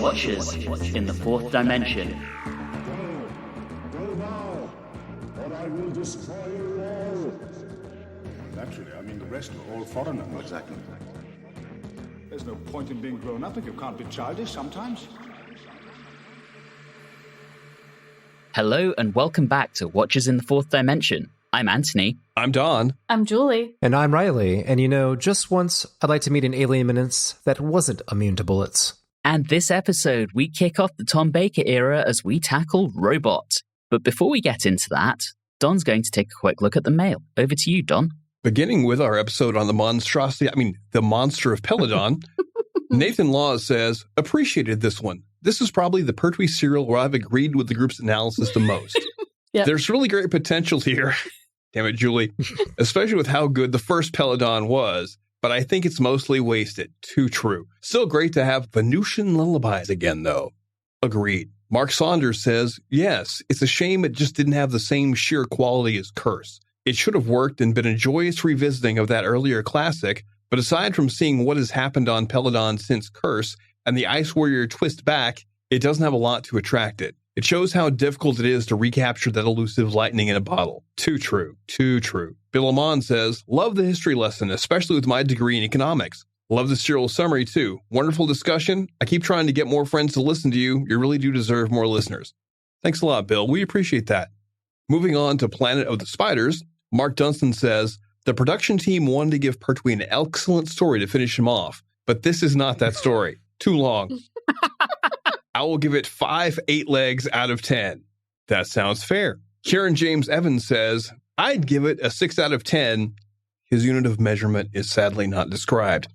Watchers in the Fourth Dimension. Go now, or I will destroy you all. Naturally, I mean the rest are all foreigners. Exactly. There's no point in being grown up if you can't be childish sometimes. Hello and welcome back to Watchers in the Fourth Dimension. I'm Anthony. I'm Don. I'm Julie. And I'm Reilly. And you know, just once, I'd like to meet an alien menace that wasn't immune to bullets. And this episode, we kick off the Tom Baker era as we tackle Robot. But before we get into that, Don's going to take a quick look at the mail. Over to you, Don. Beginning with our episode on the the monster of Peladon, Nathan Laws says, appreciated this one. This is probably the Pertwee serial where I've agreed with the group's analysis the most. Yep. There's really great potential here. Damn it, Julie. Especially with how good the first Peladon was. But I think it's mostly wasted. Too true. Still great to have Venusian lullabies again, though. Agreed. Mark Saunders says, yes, it's a shame it just didn't have the same sheer quality as Curse. It should have worked and been a joyous revisiting of that earlier classic, but aside from seeing what has happened on Peladon since Curse and the Ice Warrior twist back, it doesn't have a lot to attract it. It shows how difficult it is to recapture that elusive lightning in a bottle. Too true. Too true. Bill Amon says, love the history lesson, especially with my degree in economics. Love the serial summary, too. Wonderful discussion. I keep trying to get more friends to listen to you. You really do deserve more listeners. Thanks a lot, Bill. We appreciate that. Moving on to Planet of the Spiders, Mark Dunstan says, the production team wanted to give Pertwee an excellent story to finish him off, but this is not that story. Too long. I will give it 5 8-legs out of 10. That sounds fair. Kieran James Evans says, I'd give it a 6 out of 10. His unit of measurement is sadly not described.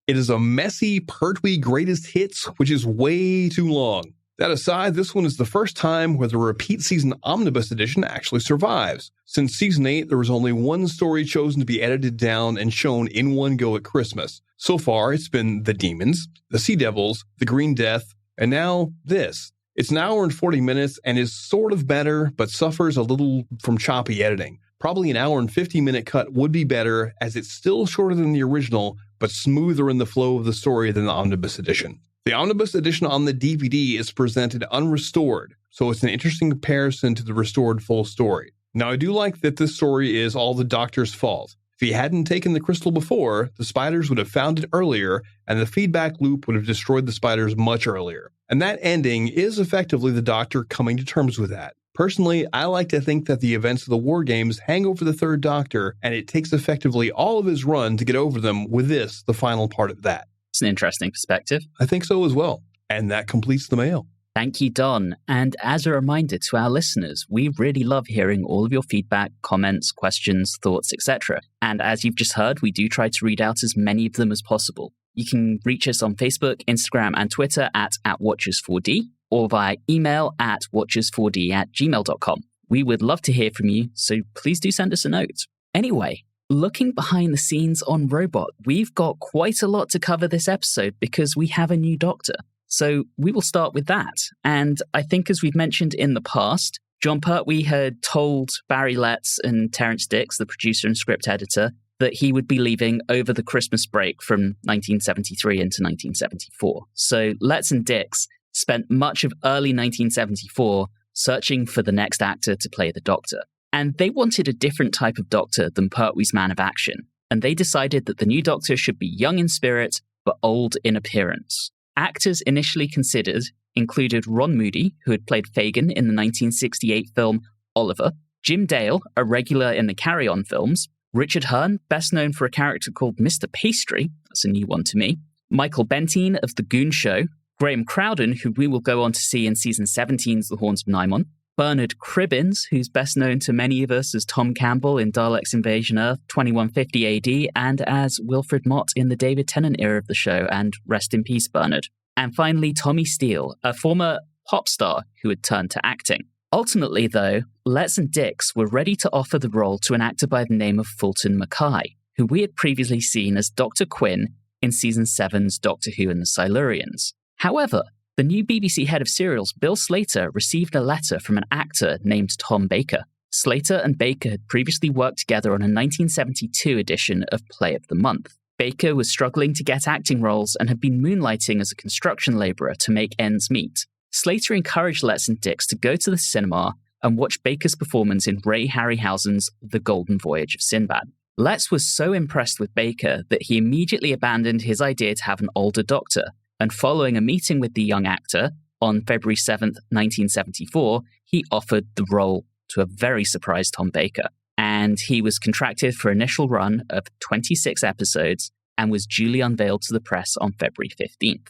It is a messy Pertwee greatest hits, which is way too long. That aside, this one is the first time where the repeat season omnibus edition actually survives. Since season 8, there was only one story chosen to be edited down and shown in one go at Christmas. So far, it's been The Demons, The Sea Devils, The Green Death, and now this. It's an hour and 40 minutes and is sort of better, but suffers a little from choppy editing. Probably an hour and 50-minute cut would be better, as it's still shorter than the original, but smoother in the flow of the story than the omnibus edition. The omnibus edition on the DVD is presented unrestored, so it's an interesting comparison to the restored full story. Now, I do like that this story is all the Doctor's fault. If he hadn't taken the crystal before, the spiders would have found it earlier, and the feedback loop would have destroyed the spiders much earlier. And that ending is effectively the Doctor coming to terms with that. Personally, I like to think that the events of the War Games hang over the Third Doctor, and it takes effectively all of his run to get over them, with this, the final part of that. It's an interesting perspective. I think so as well. And that completes the mail. Thank you, Don. And as a reminder to our listeners, we really love hearing all of your feedback, comments, questions, thoughts, etc. And as you've just heard, we do try to read out as many of them as possible. You can reach us on Facebook, Instagram, and Twitter at Watchers4D, or via email at watchers4d@gmail.com. We would love to hear from you, so please do send us a note. Anyway, looking behind the scenes on Robot, we've got quite a lot to cover this episode because we have a new Doctor. So we will start with that. And I think, as we've mentioned in the past, Jon Pertwee had told Barry Letts and Terrance Dicks, the producer and script editor, that he would be leaving over the Christmas break from 1973 into 1974. So Letts and Dicks spent much of early 1974 searching for the next actor to play the Doctor. And they wanted a different type of Doctor than Pertwee's man of action. And they decided that the new Doctor should be young in spirit, but old in appearance. Actors initially considered included Ron Moody, who had played Fagin in the 1968 film Oliver, Jim Dale, a regular in the Carry On films, Richard Hearn, best known for a character called Mr. Pastry, that's a new one to me, Michael Bentine of The Goon Show, Graham Crowden, who we will go on to see in season 17's The Haunts of Nimon, Bernard Cribbins, who's best known to many of us as Tom Campbell in Daleks Invasion Earth 2150 AD, and as Wilfred Mott in the David Tennant era of the show, and rest in peace, Bernard. And finally, Tommy Steele, a former pop star who had turned to acting. Ultimately, though, Letts and Dicks were ready to offer the role to an actor by the name of Fulton Mackay, who we had previously seen as Dr. Quinn in Season 7's Doctor Who and the Silurians. However, the new BBC head of serials, Bill Slater, received a letter from an actor named Tom Baker. Slater and Baker had previously worked together on a 1972 edition of Play of the Month. Baker was struggling to get acting roles and had been moonlighting as a construction labourer to make ends meet. Slater encouraged Letts and Dicks to go to the cinema and watch Baker's performance in Ray Harryhausen's The Golden Voyage of Sinbad. Letts was so impressed with Baker that he immediately abandoned his idea to have an older doctor, and following a meeting with the young actor on February 7th, 1974, he offered the role to a very surprised Tom Baker. And he was contracted for an initial run of 26 episodes and was duly unveiled to the press on February 15th.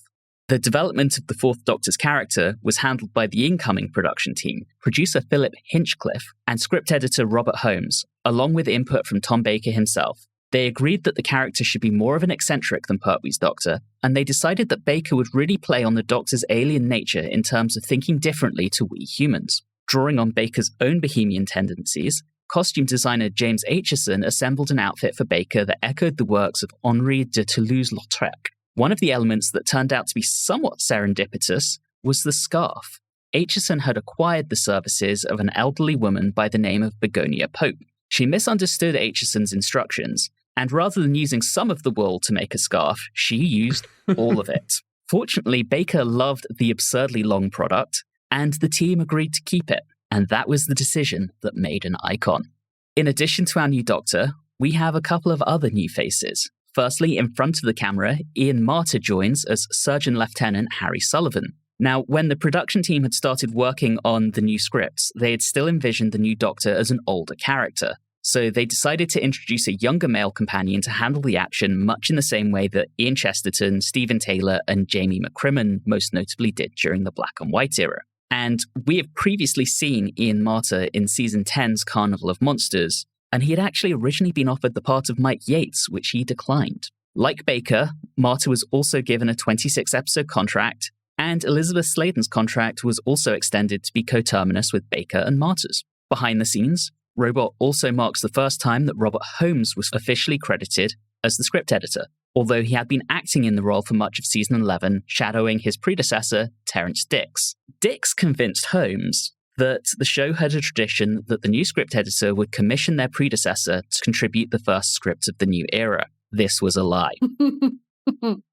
The development of the Fourth Doctor's character was handled by the incoming production team, producer Philip Hinchcliffe and script editor Robert Holmes, along with input from Tom Baker himself. They agreed that the character should be more of an eccentric than Pertwee's Doctor, and they decided that Baker would really play on the Doctor's alien nature in terms of thinking differently to we humans. Drawing on Baker's own bohemian tendencies, costume designer James Aitchison assembled an outfit for Baker that echoed the works of Henri de Toulouse-Lautrec. One of the elements that turned out to be somewhat serendipitous was the scarf. Aitchison had acquired the services of an elderly woman by the name of Begonia Pope. She misunderstood Aitchison's instructions, and rather than using some of the wool to make a scarf, she used all of it. Fortunately, Baker loved the absurdly long product, and the team agreed to keep it, and that was the decision that made an icon. In addition to our new Doctor, we have a couple of other new faces. Firstly, in front of the camera, Ian Marter joins as Surgeon Lieutenant Harry Sullivan. Now, when the production team had started working on the new scripts, they had still envisioned the new Doctor as an older character. So they decided to introduce a younger male companion to handle the action much in the same way that Ian Chesterton, Stephen Taylor, and Jamie McCrimmon most notably did during the black and white era. And we have previously seen Ian Marter in Season 10's Carnival of Monsters, and he had actually originally been offered the part of Mike Yates, which he declined. Like Baker, Marter was also given a 26-episode contract, and Elizabeth Sladen's contract was also extended to be coterminous with Baker and Marter's. Behind the scenes, Robot also marks the first time that Robert Holmes was officially credited as the script editor, although he had been acting in the role for much of Season 11, shadowing his predecessor, Terrance Dicks. Dicks convinced Holmes that the show had a tradition that the new script editor would commission their predecessor to contribute the first script of the new era. This was a lie.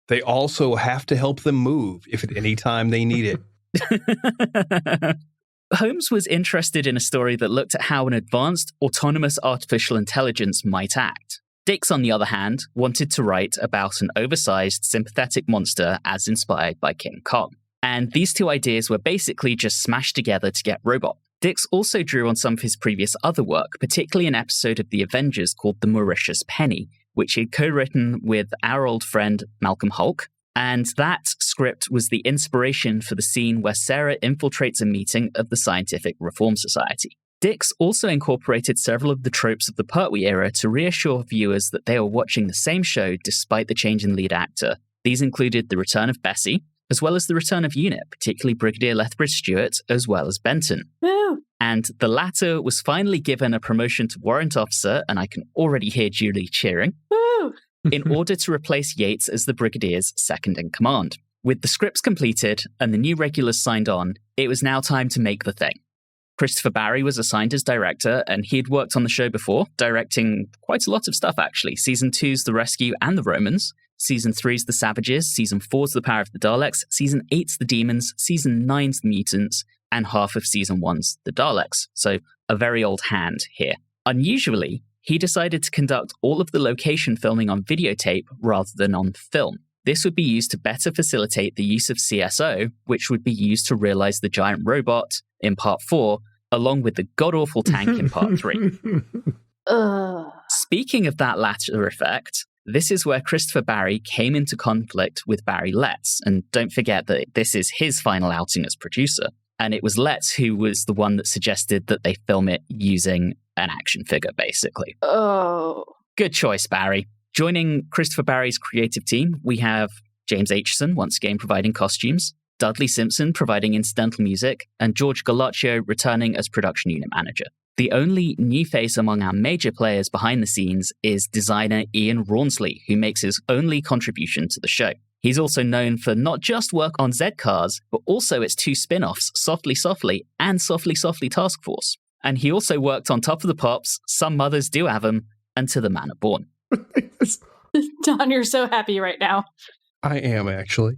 They also have to help them move if at any time they need it. Holmes was interested in a story that looked at how an advanced, autonomous artificial intelligence might act. Dicks, on the other hand, wanted to write about an oversized, sympathetic monster as inspired by King Kong. And these two ideas were basically just smashed together to get Robot. Dicks also drew on some of his previous other work, particularly an episode of The Avengers called The Mauritius Penny, which he had co-written with our old friend Malcolm Hulke. And that script was the inspiration for the scene where Sarah infiltrates a meeting of the Scientific Reform Society. Dicks also incorporated several of the tropes of the Pertwee era to reassure viewers that they were watching the same show despite the change in lead actor. These included the return of Bessie, as well as the return of UNIT, particularly Brigadier Lethbridge-Stewart, as well as Benton. Woo. And the latter was finally given a promotion to warrant officer, and I can already hear Julie cheering, Woo. in order to replace Yates as the Brigadier's second-in-command. With the scripts completed and the new regulars signed on, it was now time to make the thing. Christopher Barry was assigned as director, and he had worked on the show before, directing quite a lot of stuff, actually. Season 2's The Rescue and the Romans, Season 3's The Savages, Season 4's The Power of the Daleks, Season 8's The Demons, Season 9's The Mutants, and half of Season 1's The Daleks. So a very old hand here. Unusually, he decided to conduct all of the location filming on videotape rather than on film. This would be used to better facilitate the use of CSO, which would be used to realize the giant robot in Part 4, along with the god-awful tank in Part 3. Speaking of that latter effect, this is where Christopher Barry came into conflict with Barry Letts, and don't forget that this is his final outing as producer. And it was Letts who was the one that suggested that they film it using an action figure, basically. Oh. Good choice, Barry. Joining Christopher Barry's creative team, we have James Aitchison, once again providing costumes, Dudley Simpson providing incidental music, and George Galaccio returning as production unit manager. The only new face among our major players behind the scenes is designer Ian Rawnsley, who makes his only contribution to the show. He's also known for not just work on Z-Cars, but also its two spin-offs, Softly Softly and Softly Softly Task Force. And he also worked on Top of the Pops, Some Mothers Do Have 'Em, and To the Manor Born. Don, you're so happy right now. I am, actually.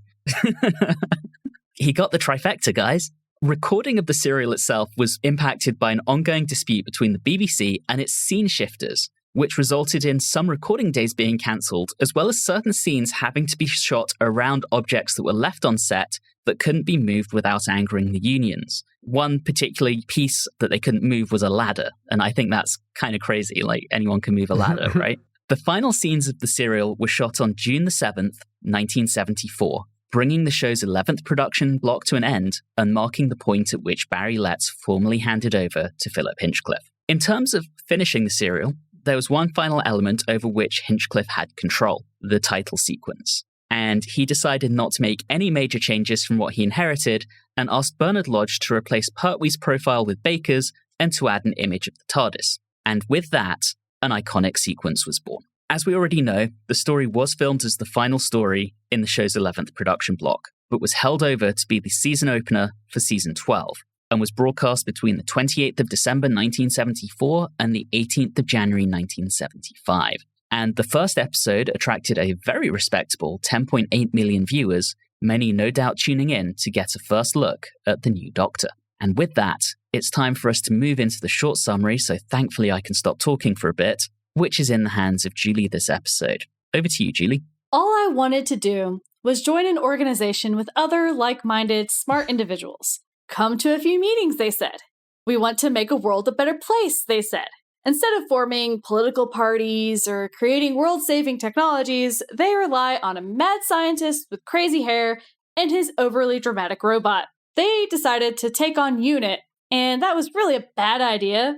He got the trifecta, guys. Recording of the serial itself was impacted by an ongoing dispute between the BBC and its scene shifters, which resulted in some recording days being cancelled, as well as certain scenes having to be shot around objects that were left on set that couldn't be moved without angering the unions. One particular piece that they couldn't move was a ladder, and I think that's kind of crazy, like anyone can move a ladder, right? The final scenes of the serial were shot on June the 7th, 1974, bringing the show's 11th production block to an end and marking the point at which Barry Letts formally handed over to Philip Hinchcliffe. In terms of finishing the serial, there was one final element over which Hinchcliffe had control, the title sequence. And he decided not to make any major changes from what he inherited and asked Bernard Lodge to replace Pertwee's profile with Baker's and to add an image of the TARDIS. And with that, an iconic sequence was born. As we already know, the story was filmed as the final story in the show's 11th production block, but was held over to be the season opener for season 12, and was broadcast between the 28th of December 1974 and the 18th of January 1975. And the first episode attracted a very respectable 10.8 million viewers, many no doubt tuning in to get a first look at the new Doctor. And with that, it's time for us to move into the short summary, so thankfully I can stop talking for a bit, which is in the hands of Julie this episode. Over to you, Julie. All I wanted to do was join an organization with other like-minded, smart individuals. Come to a few meetings, they said. We want to make a world a better place, they said. Instead of forming political parties or creating world-saving technologies, they rely on a mad scientist with crazy hair and his overly dramatic robot. They decided to take on UNIT, and that was really a bad idea,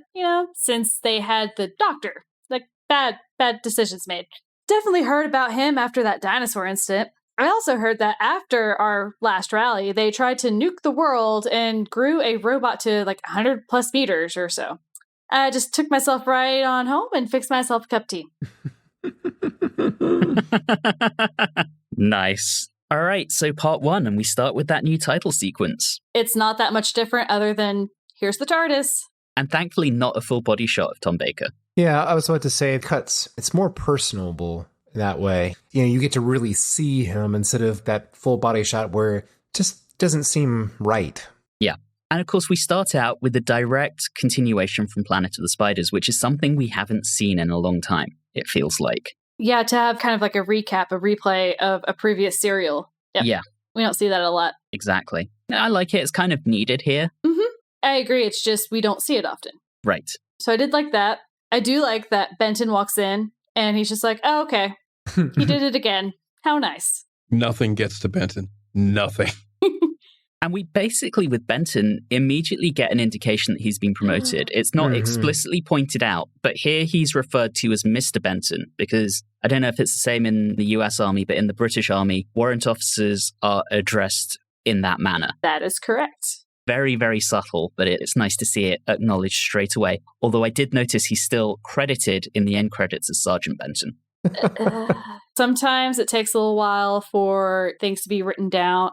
since they had the Doctor. Bad decisions made. Definitely heard about him after that dinosaur incident. I also heard that after our last rally, they tried to nuke the world and grew a robot to 100 plus meters or so. I just took myself right on home and fixed myself a cup of tea. Nice. All right, so part one, and we start with that new title sequence. It's not that much different other than, here's the TARDIS. And thankfully not a full body shot of Tom Baker. Yeah, I was about to say it's more personable that way. You get to really see him instead of that full body shot where it just doesn't seem right. Yeah. And of course, we start out with a direct continuation from Planet of the Spiders, which is something we haven't seen in a long time, it feels like. Yeah, to have kind of like a recap, a replay of a previous serial. Yep. Yeah. We don't see that a lot. Exactly. I like it. It's kind of needed here. Mm-hmm. I agree. It's just we don't see it often. Right. So I did like that. I do like that Benton walks in and he's just like, oh, okay. He did it again. How nice. Nothing gets to Benton. Nothing. And we basically, with Benton, immediately get an indication that he's been promoted. It's not explicitly pointed out, but here he's referred to as Mr. Benton, because I don't know if it's the same in the US Army, but in the British Army, warrant officers are addressed in that manner. That is correct. Very, very subtle, but it's nice to see it acknowledged straight away. Although I did notice he's still credited in the end credits as Sergeant Benton. Sometimes it takes a little while for things to be written down.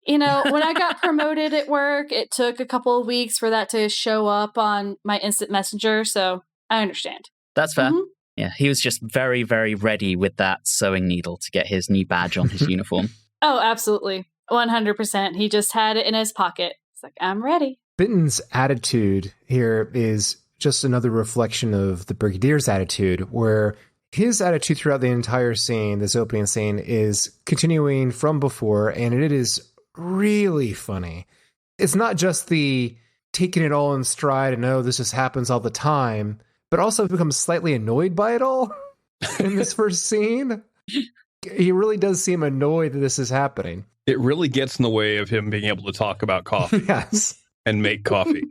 When I got promoted at work, it took a couple of weeks for that to show up on my instant messenger, so I understand. That's fair. Mm-hmm. Yeah, he was just very, very ready with that sewing needle to get his new badge on his uniform. Oh, absolutely. 100%. He just had it in his pocket. It's like, I'm ready. Benton's attitude here is just another reflection of the Brigadier's attitude, where his attitude throughout the entire scene, this opening scene, is continuing from before, and it is really funny. It's not just the taking it all in stride and, oh, this just happens all the time, but also becomes slightly annoyed by it all in this first scene. He really does seem annoyed that this is happening. It really gets in the way of him being able to talk about coffee. Yes. And make coffee.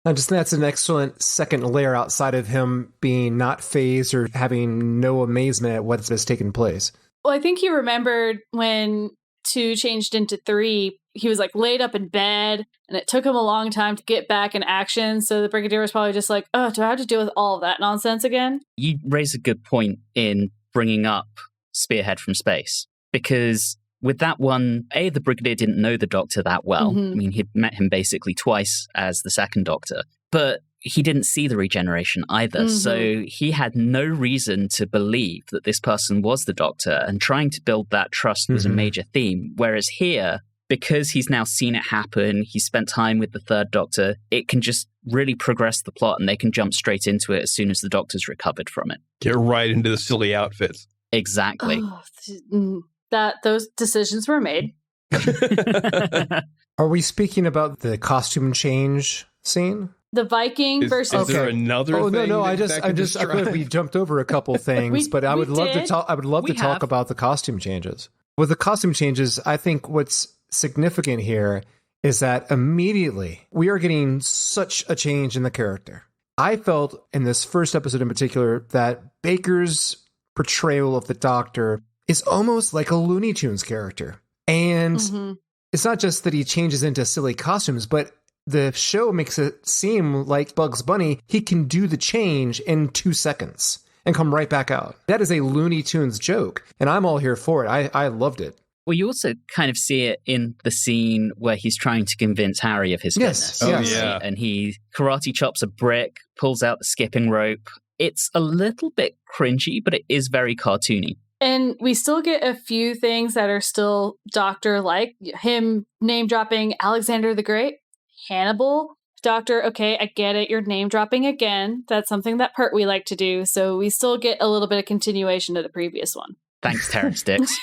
I just think that's an excellent second layer outside of him being not fazed or having no amazement at what has taken place. Well, I think he remembered when 2 changed into 3, he was laid up in bed and it took him a long time to get back in action. So the Brigadier was probably just like, oh, do I have to deal with all of that nonsense again? You raise a good point in bringing up Spearhead from Space, because with that one, the Brigadier didn't know the Doctor that well. Mm-hmm. I mean, he'd met him basically twice as the second Doctor. But he didn't see the regeneration either. So he had no reason to believe that this person was the Doctor, and trying to build that trust was a major theme. Whereas here, because he's now seen it happen, he spent time with the third Doctor, it can just really progress the plot and they can jump straight into it as soon as the Doctor's recovered from it. Get right into the silly outfits. Exactly. Those decisions were made. Are we speaking about the costume change scene? The Viking versus... Is there another thing? No, I feel like we jumped over a couple things, but I would love to talk about the costume changes. With the costume changes, I think what's significant here is that immediately we are getting such a change in the character. I felt in this first episode in particular that Baker's portrayal of the Doctor is almost like a Looney Tunes character. And it's not just that he changes into silly costumes, but the show makes it seem like Bugs Bunny, he can do the change in 2 seconds and come right back out. That is a Looney Tunes joke, and I'm all here for it. I loved it. Well, you also kind of see it in the scene where he's trying to convince Harry of his fitness. Yeah. And he karate chops a brick, pulls out the skipping rope. It's a little bit cringy, but it is very cartoony. And we still get a few things that are still Doctor-like. Him name-dropping Alexander the Great, Hannibal. Doctor, okay, I get it. You're name-dropping again. That's something that Pertwee like to do. So we still get a little bit of continuation of the previous one. Thanks, Terrance Dicks.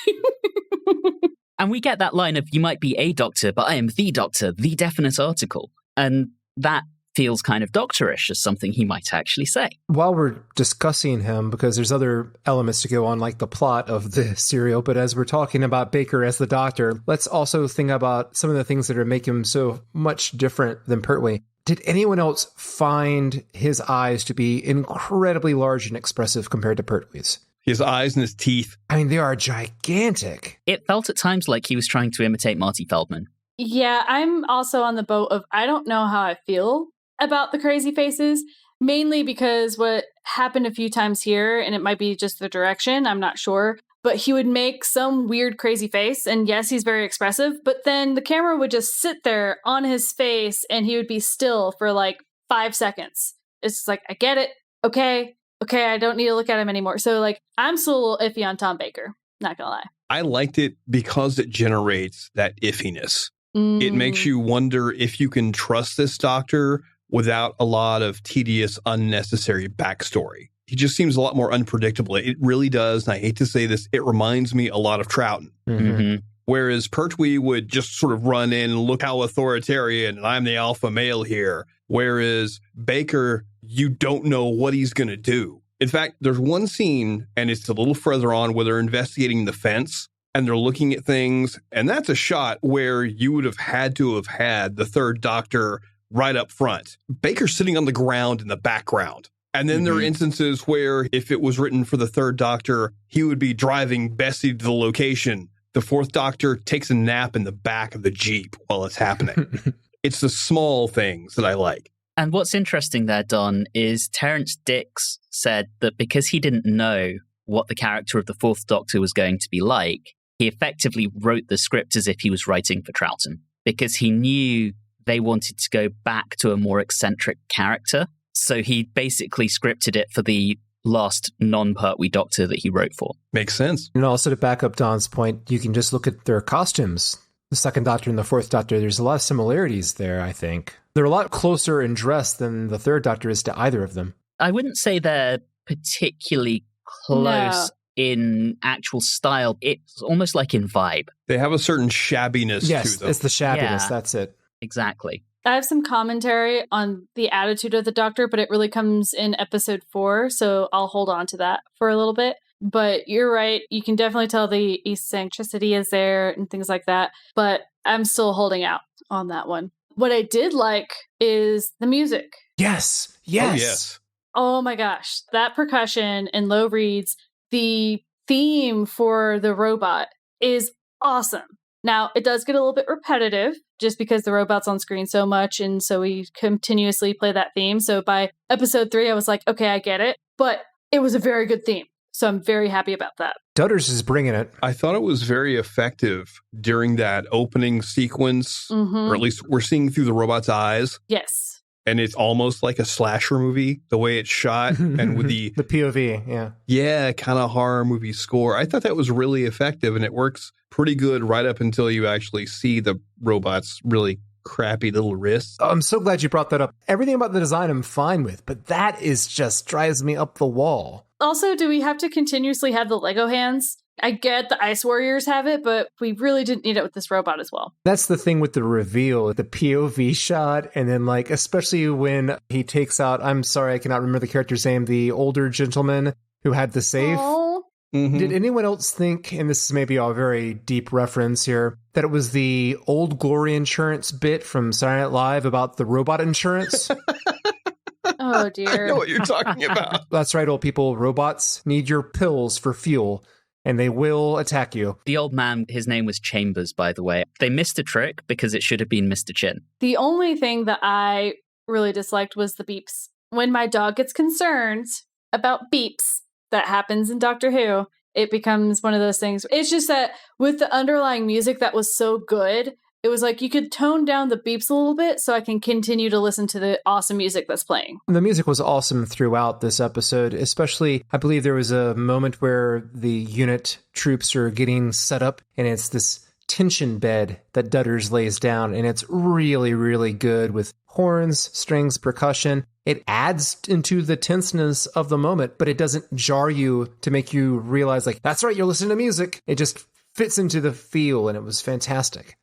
And we get that line of, you might be a doctor, but I am the Doctor, the definite article. And that feels kind of doctorish as something he might actually say. While we're discussing him, because there's other elements to go on, like the plot of the serial, but as we're talking about Baker as the Doctor, let's also think about some of the things that are making him so much different than Pertwee. Did anyone else find his eyes to be incredibly large and expressive compared to Pertwee's? His eyes and his teeth. I mean, they are gigantic. It felt at times like he was trying to imitate Marty Feldman. Yeah, I'm also on the boat of I don't know how I feel about the crazy faces, mainly because what happened a few times here, and it might be just the direction, I'm not sure, but he would make some weird crazy face, and yes, he's very expressive, but then the camera would just sit there on his face and he would be still for like 5 seconds. It's just like, I get it. Okay, I don't need to look at him anymore. So like, I'm still a little iffy on Tom Baker, not gonna lie. I liked it because it generates that iffiness. It makes you wonder if you can trust this Doctor without a lot of tedious, unnecessary backstory. He just seems a lot more unpredictable. It really does, and I hate to say this, it reminds me a lot of Troughton. Whereas Pertwee would just sort of run in and look how authoritarian, and I'm the alpha male here. Whereas Baker, you don't know what he's going to do. In fact, there's one scene, and it's a little further on, where they're investigating the fence, and they're looking at things, and that's a shot where you would have had the third Doctor right up front. Baker's sitting on the ground in the background. And then there are instances where if it was written for the third Doctor, he would be driving Bessie to the location. The fourth Doctor takes a nap in the back of the Jeep while it's happening. It's the small things that I like. And what's interesting there, Don, is Terrance Dicks said that because he didn't know what the character of the fourth Doctor was going to be like, he effectively wrote the script as if he was writing for Troughton, because he knew they wanted to go back to a more eccentric character. So he basically scripted it for the last non-Pertwee Doctor that he wrote for. Makes sense. And also to back up Don's point, you can just look at their costumes. The second Doctor and the fourth Doctor, there's a lot of similarities there, I think. They're a lot closer in dress than the third Doctor is to either of them. I wouldn't say they're particularly close in actual style. It's almost like in vibe. They have a certain shabbiness to them. Yes, it's the shabbiness, that's it. Exactly. I have some commentary on the attitude of the Doctor, but it really comes in episode 4, so I'll hold on to that for a little bit. But you're right, you can definitely tell the eccentricity is there and things like that, but I'm still holding out on that one. What I did like is the music. Yes. Oh, yes. Oh my gosh, that percussion and low reeds, the theme for the robot is awesome. Now, it does get a little bit repetitive just because the robot's on screen so much, and so we continuously play that theme. So by episode 3, I was like, okay, I get it. But it was a very good theme. So I'm very happy about that. Dutters is bringing it. I thought it was very effective during that opening sequence, or at least we're seeing through the robot's eyes. Yes. And it's almost like a slasher movie, the way it's shot and with the POV, yeah. Yeah, kind of horror movie score. I thought that was really effective, and it works pretty good right up until you actually see the robot's really crappy little wrists. I'm so glad you brought that up. Everything about the design I'm fine with, but that is just drives me up the wall. Also, do we have to continuously have the Lego hands? I get the Ice Warriors have it, but we really didn't need it with this robot as well. That's the thing with the reveal, the POV shot, and then like, especially when he takes out, I'm sorry, I cannot remember the character's name, the older gentleman who had the safe. Oh. Mm-hmm. Did anyone else think, and this is maybe a very deep reference here, that it was the Old Glory Insurance bit from Saturday Night Live about the robot insurance? Oh, dear. I know what you're talking about. That's right, old people. Robots need your pills for fuel, and they will attack you. The old man, his name was Chambers, by the way. They missed a trick because it should have been Mr. Chin. The only thing that I really disliked was the beeps. When my dog gets concerned about beeps, that happens in Doctor Who, it becomes one of those things. It's just that with the underlying music that was so good, it was like you could tone down the beeps a little bit so I can continue to listen to the awesome music that's playing. The music was awesome throughout this episode, especially I believe there was a moment where the unit troops are getting set up and it's this tension bed that Dutters lays down, and it's really, really good with horns, strings, percussion. It adds into the tenseness of the moment, but it doesn't jar you to make you realize, like, that's right, you're listening to music. It just fits into the feel, and it was fantastic.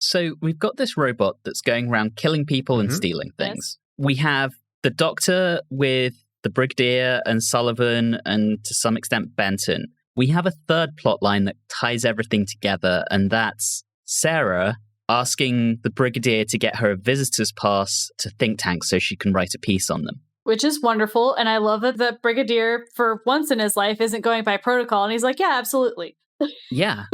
So we've got this robot that's going around killing people and stealing things. We have the Doctor with the Brigadier and Sullivan and to some extent Benton. We have a third plot line that ties everything together, and that's Sarah asking the Brigadier to get her a visitor's pass to Think Tank so she can write a piece on them. Which is wonderful, and I love that the Brigadier, for once in his life, isn't going by protocol, and he's like, yeah, absolutely. Yeah.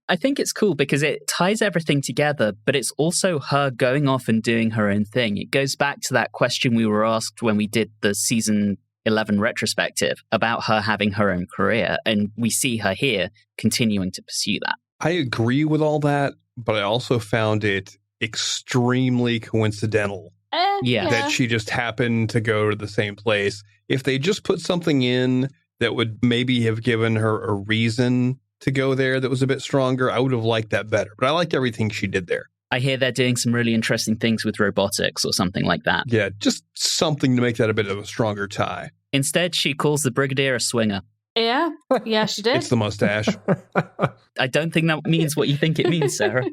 I think it's cool because it ties everything together, but it's also her going off and doing her own thing. It goes back to that question we were asked when we did the season 11 retrospective about her having her own career, and we see her here continuing to pursue that. I agree with all that, but I also found it extremely coincidental that she just happened to go to the same place. If they just put something in that would maybe have given her a reason to go there that was a bit stronger, I would have liked that better. But I liked everything she did there. I hear they're doing some really interesting things with robotics or something like that. Yeah, just something to make that a bit of a stronger tie. Instead, she calls the Brigadier a swinger. Yeah, she did. It's the mustache. I don't think that means what you think it means, Sarah.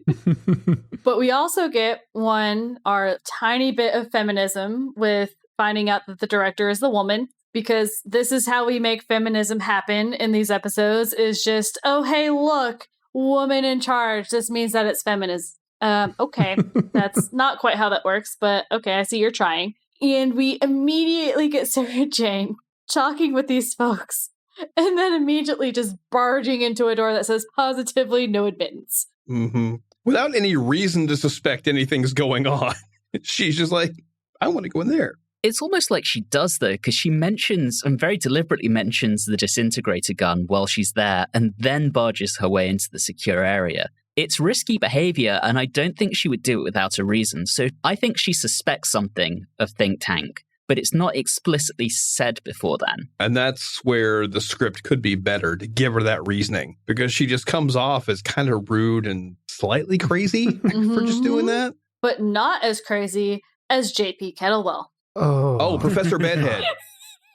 But we also get our tiny bit of feminism with finding out that the director is the woman, because this is how we make feminism happen in these episodes, is just, oh, hey, look, woman in charge. This means that it's feminist. Okay, that's not quite how that works, but okay, I see you're trying. And we immediately get Sarah Jane talking with these folks, and then immediately just barging into a door that says positively no admittance. Mm-hmm. Without any reason to suspect anything's going on. She's just like, I want to go in there. It's almost like she does, though, because she mentions, and very deliberately mentions, the disintegrator gun while she's there, and then barges her way into the secure area. It's risky behavior, and I don't think she would do it without a reason. So I think she suspects something of Think Tank, but it's not explicitly said before then. And that's where the script could be better, to give her that reasoning, because she just comes off as kind of rude and slightly crazy for just doing that. But not as crazy as J.P. Kettlewell. Oh, Professor Bedhead.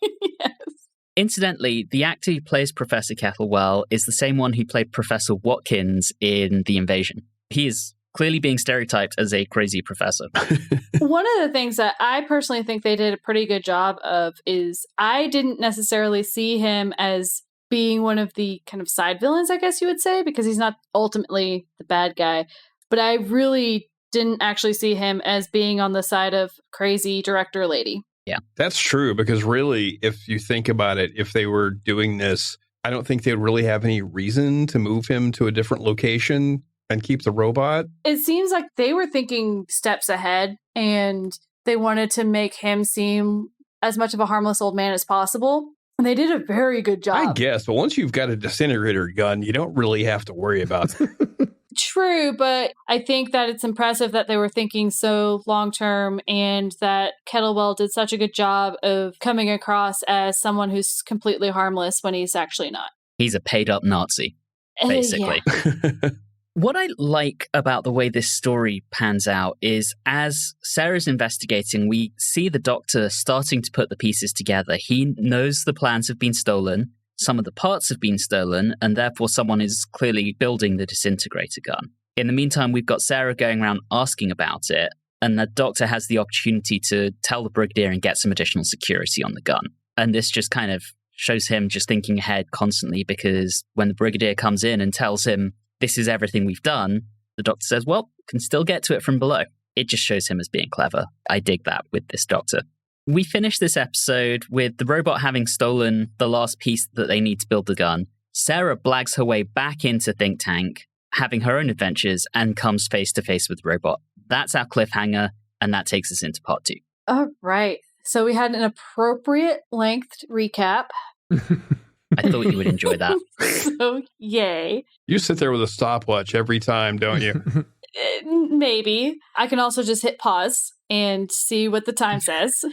Yes. Incidentally, the actor who plays Professor Kettlewell is the same one who played Professor Watkins in The Invasion. He is clearly being stereotyped as a crazy professor. One of the things that I personally think they did a pretty good job of is I didn't necessarily see him as being one of the kind of side villains, I guess you would say, because he's not ultimately the bad guy. But I really didn't actually see him as being on the side of crazy director lady. Yeah, that's true, because really, if you think about it, if they were doing this, I don't think they'd really have any reason to move him to a different location and keep the robot. It seems like they were thinking steps ahead, and they wanted to make him seem as much of a harmless old man as possible. And they did a very good job. I guess, but once you've got a disintegrator gun, you don't really have to worry about it. True, but I think that it's impressive that they were thinking so long-term and that Kettlewell did such a good job of coming across as someone who's completely harmless when he's actually not. He's a paid-up Nazi, basically. Yeah. What I like about the way this story pans out is as Sarah's investigating, we see the Doctor starting to put the pieces together. He knows the plans have been stolen, some of the parts have been stolen, and therefore someone is clearly building the disintegrator gun. In the meantime, we've got Sarah going around asking about it, and the Doctor has the opportunity to tell the Brigadier and get some additional security on the gun. And this just kind of shows him just thinking ahead constantly, because when the Brigadier comes in and tells him, this is everything we've done, the Doctor says, well, can still get to it from below. It just shows him as being clever. I dig that with this Doctor. We finish this episode with the robot having stolen the last piece that they need to build the gun. Sarah blags her way back into Think Tank, having her own adventures, and comes face to face with the robot. That's our cliffhanger, and that takes us into part 2. All right. So we had an appropriate length recap. I thought you would enjoy that. So, yay. You sit there with a stopwatch every time, don't you? Maybe. I can also just hit pause and see what the time says.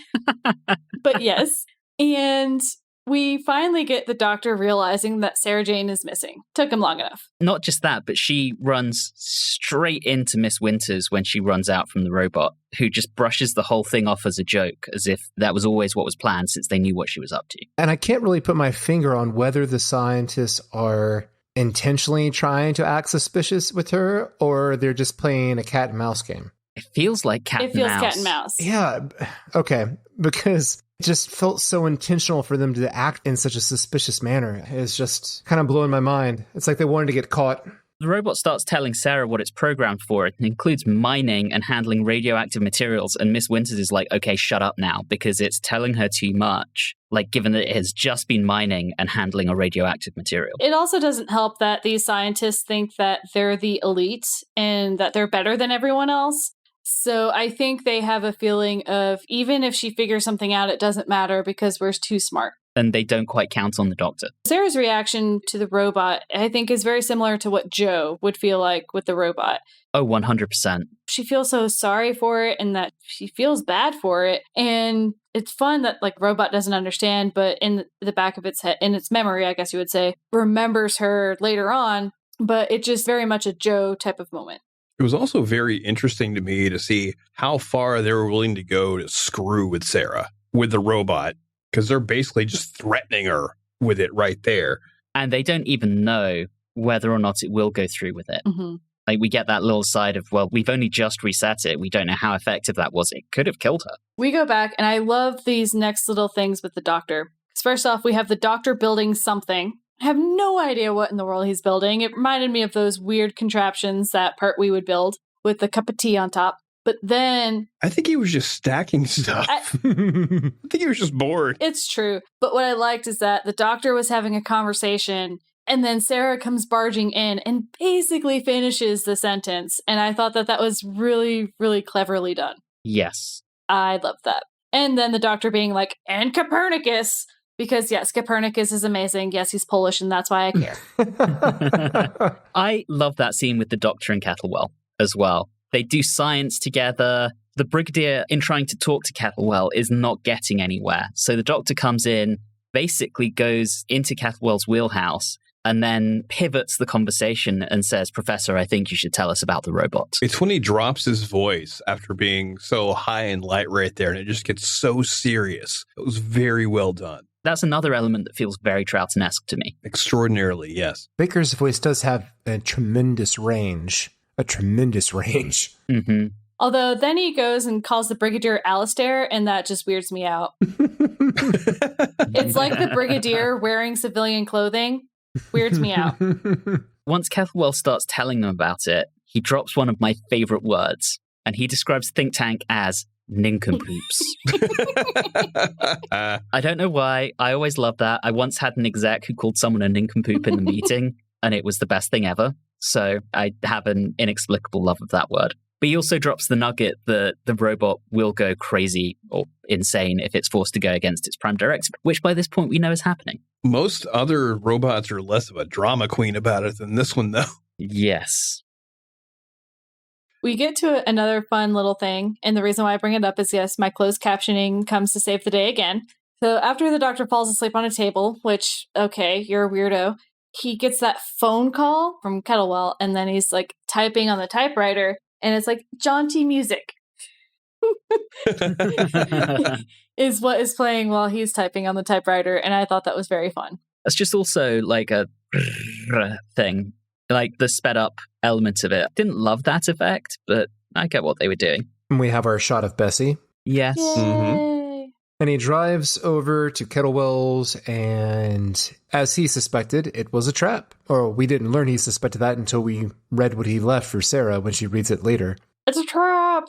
But yes. And we finally get the Doctor realizing that Sarah Jane is missing. Took him long enough. Not just that, but she runs straight into Miss Winters when she runs out from the robot, who just brushes the whole thing off as a joke, as if that was always what was planned since they knew what she was up to. And I can't really put my finger on whether the scientists are intentionally trying to act suspicious with her, or they're just playing a cat and mouse game. It feels like cat and mouse. It feels cat and mouse. Yeah. Okay. Because it just felt so intentional for them to act in such a suspicious manner. It's just kind of blowing my mind. It's like they wanted to get caught. The robot starts telling Sarah what it's programmed for. It includes mining and handling radioactive materials, and Miss Winters is like, okay, shut up now, because it's telling her too much, like given that it has just been mining and handling a radioactive material. It also doesn't help that these scientists think that they're the elite and that they're better than everyone else. So I think they have a feeling of, even if she figures something out, it doesn't matter because we're too smart. And they don't quite count on the Doctor. Sarah's reaction to the robot, I think, is very similar to what Jo would feel like with the robot. Oh, 100%. She feels so sorry for it and that she feels bad for it. And it's fun that, like, robot doesn't understand, but in the back of its head, in its memory, I guess you would say, remembers her later on. But it's just very much a Jo type of moment. It was also very interesting to me to see how far they were willing to go to screw with Sarah, with the robot, because they're basically just threatening her with it right there. And they don't even know whether or not it will go through with it. Mm-hmm. Like, we get that little side of, well, we've only just reset it. We don't know how effective that was. It could have killed her. We go back, and I love these next little things with the Doctor. Because first off, we have the Doctor building something. I have no idea what in the world he's building. It reminded me of those weird contraptions that Pertwee would build with the cup of tea on top. But then... I think he was just stacking stuff. I think he was just bored. It's true. But what I liked is that the Doctor was having a conversation, and then Sarah comes barging in and basically finishes the sentence. And I thought that that was really, really cleverly done. Yes. I love that. And then the Doctor being like, and Copernicus... Because, yes, Copernicus is amazing. Yes, he's Polish, and that's why I care. I love that scene with the Doctor and Kettlewell as well. They do science together. The Brigadier, in trying to talk to Kettlewell, is not getting anywhere. So the Doctor comes in, basically goes into Kettlewell's wheelhouse, and then pivots the conversation and says, Professor, I think you should tell us about the robot. It's when he drops his voice after being so high and light right there, and it just gets so serious. It was very well done. That's another element that feels very Troughton-esque to me. Extraordinarily, yes. Baker's voice does have a tremendous range. Mm-hmm. Although then he goes and calls the Brigadier Alistair, and that just weirds me out. It's like the Brigadier wearing civilian clothing. Weirds me out. Once Kettlewell starts telling them about it, he drops one of my favorite words, and he describes Think Tank as nincompoops. I don't know why. I always loved that. I once had an exec who called someone a nincompoop in the meeting, and it was the best thing ever. So I have an inexplicable love of that word. But he also drops the nugget that the robot will go crazy or insane if it's forced to go against its prime directive, which by this point we know is happening. Most other robots are less of a drama queen about it than this one, though. Yes. We get to another fun little thing, and the reason why I bring it up is, yes, my closed captioning comes to save the day again. So after the doctor falls asleep on a table, which, okay, you're a weirdo, he gets that phone call from Kettlewell, and then he's like typing on the typewriter, and it's like jaunty music is what is playing while he's typing on the typewriter, and I thought that was very fun. That's just also like a thing, like the sped up element of it. Didn't love that effect, but I get what they were doing. And we have our shot of Bessie. Yes. Yay. And he drives over to Kettlewell's, and as he suspected, it was a trap. Or we didn't learn he suspected that until we read what he left for Sarah when she reads it later. It's a trap!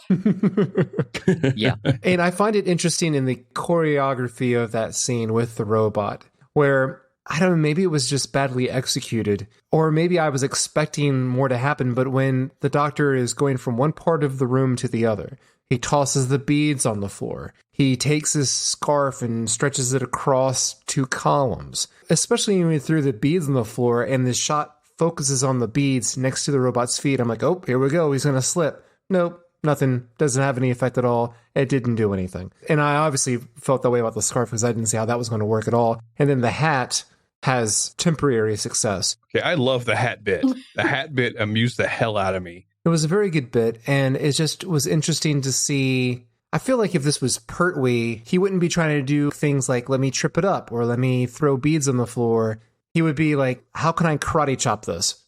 Yeah. And I find it interesting in the choreography of that scene with the robot, where, I don't know, maybe it was just badly executed, or maybe I was expecting more to happen, but when the doctor is going from one part of the room to the other, he tosses the beads on the floor. He takes his scarf and stretches it across 2 columns, especially when he threw the beads on the floor and the shot focuses on the beads next to the robot's feet. I'm like, oh, here we go. He's going to slip. Nope, nothing. Doesn't have any effect at all. It didn't do anything. And I obviously felt that way about the scarf because I didn't see how that was going to work at all. And then the hat has temporary success. Okay, I love the hat bit. The hat bit amused the hell out of me. It was a very good bit, and it just was interesting to see. I feel like if this was Pertwee, he wouldn't be trying to do things like, let me trip it up, or let me throw beads on the floor. He would be like, how can I karate chop this?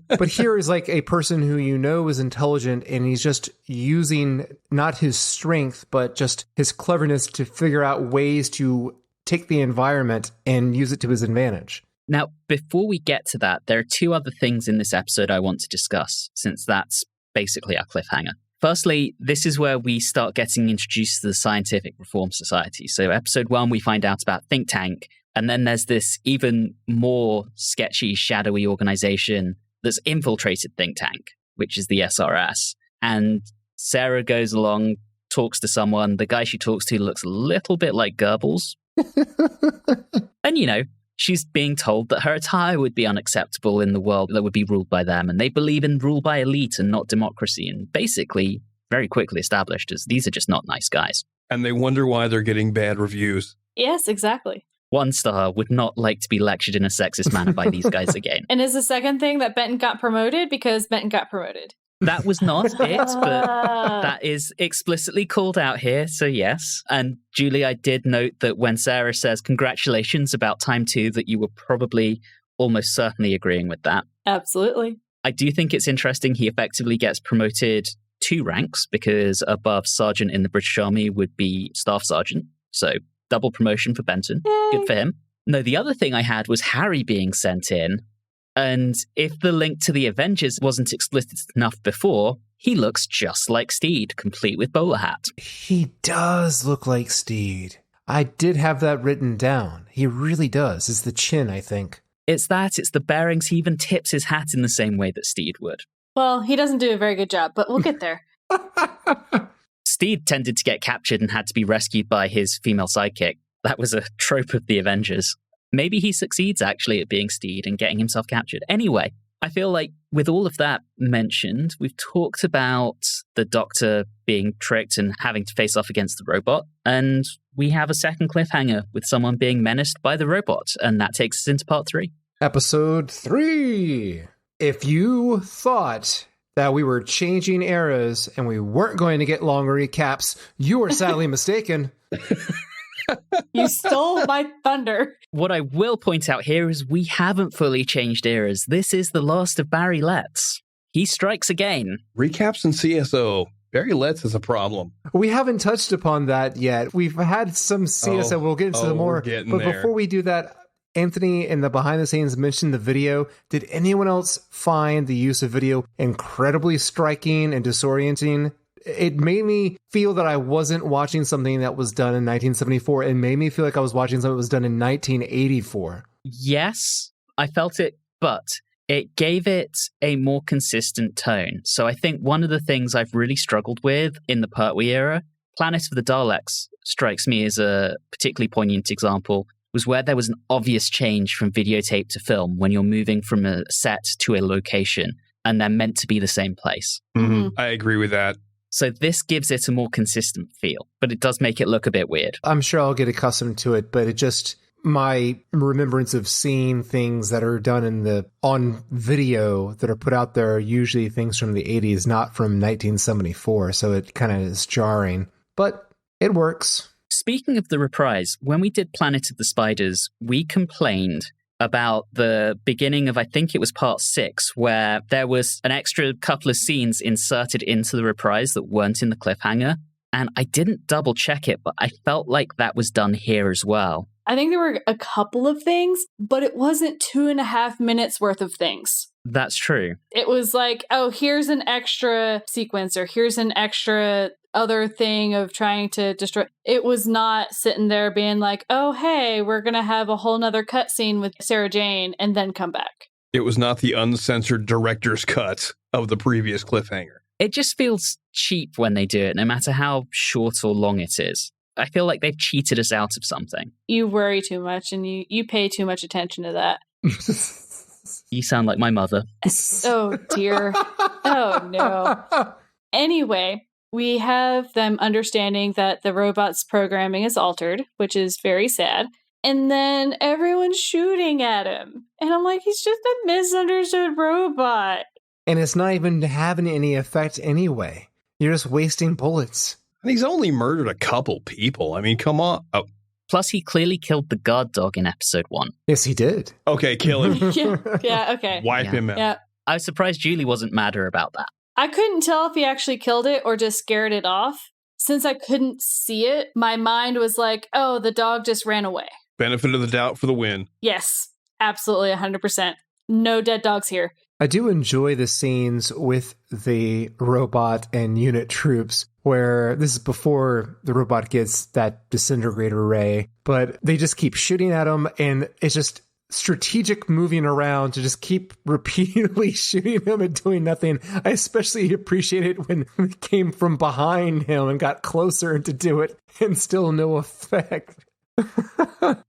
But here is like a person who you know is intelligent, and he's just using not his strength, but just his cleverness to figure out ways to take the environment and use it to his advantage. Now, before we get to that, there are 2 other things in this episode I want to discuss, since that's basically our cliffhanger. Firstly, this is where we start getting introduced to the Scientific Reform Society. So episode 1, we find out about Think Tank, and then there's this even more sketchy, shadowy organization that's infiltrated Think Tank, which is the SRS. And Sarah goes along, talks to someone. The guy she talks to looks a little bit like Goebbels. And, you know, she's being told that her attire would be unacceptable in the world that would be ruled by them, and they believe in rule by elite and not democracy, and basically very quickly established as these are just not nice guys. And they wonder why they're getting bad reviews. Yes, exactly. 1 star would not like to be lectured in a sexist manner by these guys again. And is the second thing that Benton got promoted because Benton got promoted? That was not it, but that is explicitly called out here, so yes. And Julie, I did note that when Sarah says congratulations about time 2, that you were probably almost certainly agreeing with that. Absolutely. I do think it's interesting he effectively gets promoted 2 ranks, because above sergeant in the British Army would be staff sergeant, so double promotion for Benton. Yay. Good for him. No, the other thing I had was Harry being sent in. And if the link to the Avengers wasn't explicit enough before, he looks just like Steed, complete with bowler hat. He does look like Steed. I did have that written down. He really does. It's the chin, I think. It's the bearings. He even tips his hat in the same way that Steed would. Well, he doesn't do a very good job, but we'll get there. Steed tended to get captured and had to be rescued by his female sidekick. That was a trope of the Avengers. Maybe he succeeds actually at being Steed and getting himself captured. Anyway, I feel like with all of that mentioned, we've talked about the Doctor being tricked and having to face off against the robot, and we have a second cliffhanger with someone being menaced by the robot, and that takes us into part 3. Episode 3. If you thought that we were changing eras and we weren't going to get long recaps, you were sadly mistaken. You stole my thunder. What I will point out here is we haven't fully changed eras. This is the last of Barry Letts. He strikes again. Recaps and CSO. Barry Letts is a problem. We haven't touched upon that yet. We've had some CSO. We'll get into the more. But before we do that, Anthony in the behind the scenes mentioned the video. Did anyone else find the use of video incredibly striking and disorienting? It made me feel that I wasn't watching something that was done in 1974. It made me feel like I was watching something that was done in 1984. Yes, I felt it, but it gave it a more consistent tone. So I think one of the things I've really struggled with in the Pertwee era, Planet of the Daleks strikes me as a particularly poignant example, was where there was an obvious change from videotape to film when you're moving from a set to a location. and they're meant to be the same place. Mm-hmm. I agree with that. So this gives it a more consistent feel, but it does make it look a bit weird. I'm sure I'll get accustomed to it, but it just, my remembrance of seeing things that are done on video that are put out there are usually things from the 80s, not from 1974. So it kind of is jarring, but it works. Speaking of the reprise, when we did Planet of the Spiders, we complained about the beginning of, I think it was part 6, where there was an extra couple of scenes inserted into the reprise that weren't in the cliffhanger. And I didn't double check it, but I felt like that was done here as well. I think there were a couple of things, but it wasn't 2.5 minutes worth of things. That's true. It was like, oh, here's an extra sequence, or here's an extra other thing of trying to destroy. It was not sitting there being like, oh, hey, we're going to have a whole nother cutscene with Sarah Jane and then come back. It was not the uncensored director's cut of the previous cliffhanger. It just feels cheap when they do it, no matter how short or long it is. I feel like they've cheated us out of something. You worry too much and you pay too much attention to that. You sound like my mother. Oh, dear. Oh, no. Anyway, we have them understanding that the robot's programming is altered, which is very sad. And then everyone's shooting at him. And I'm like, he's just a misunderstood robot. And it's not even having any effect anyway. You're just wasting bullets. And he's only murdered a couple people. I mean, come on. Oh. Plus, he clearly killed the guard dog in episode 1. Yes, he did. Okay, kill him. Yeah, okay. Wipe him out. Yeah. I was surprised Julie wasn't madder about that. I couldn't tell if he actually killed it or just scared it off. Since I couldn't see it, my mind was like, oh, the dog just ran away. Benefit of the doubt for the win. Yes, absolutely, 100%. No dead dogs here. I do enjoy the scenes with the robot and unit troops where this is before the robot gets that disintegrator ray, but they just keep shooting at him, and it's just strategic moving around to just keep repeatedly shooting him and doing nothing. I especially appreciate it when it came from behind him and got closer to do it and still no effect.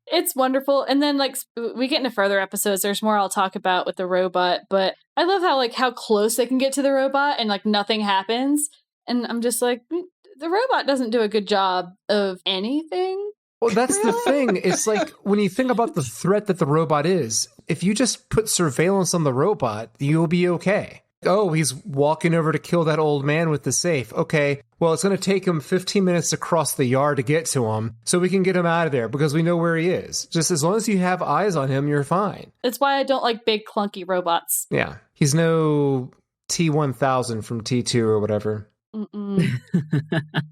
It's wonderful. And then like we get into further episodes, there's more I'll talk about with the robot, but I love how close they can get to the robot and like nothing happens. And I'm just like, the robot doesn't do a good job of anything. Well, that's the thing. It's like when you think about the threat that the robot is, if you just put surveillance on the robot, you'll be okay. Oh, he's walking over to kill that old man with the safe. Okay, well, it's going to take him 15 minutes to cross the yard to get to him, so we can get him out of there because we know where he is. Just as long as you have eyes on him, you're fine. That's why I don't like big, clunky robots. Yeah, he's no T-1000 from T2 or whatever.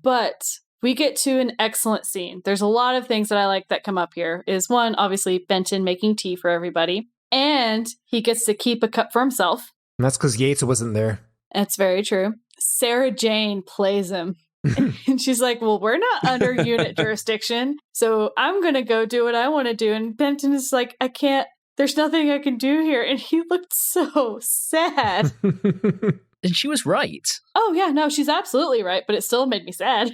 But we get to an excellent scene. There's a lot of things that I like that come up here. Is one, obviously, Benton making tea for everybody. And he gets to keep a cup for himself. And that's because Yates wasn't there. That's very true. Sarah Jane plays him. And she's like, well, we're not under unit jurisdiction, so I'm going to go do what I want to do. And Benton is like, I can't, there's nothing I can do here. And he looked so sad. And she was right. Oh, yeah, no, she's absolutely right, but it still made me sad.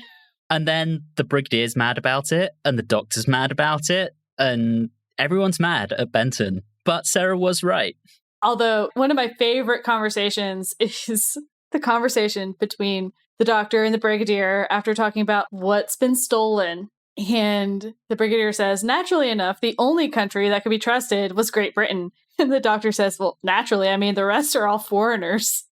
And then the Brigadier's mad about it, and the Doctor's mad about it, and everyone's mad at Benton. But Sarah was right. Although, one of my favorite conversations is the conversation between the Doctor and the Brigadier after talking about what's been stolen. And the Brigadier says, naturally enough, the only country that could be trusted was Great Britain. And the Doctor says, well, naturally, I mean, the rest are all foreigners.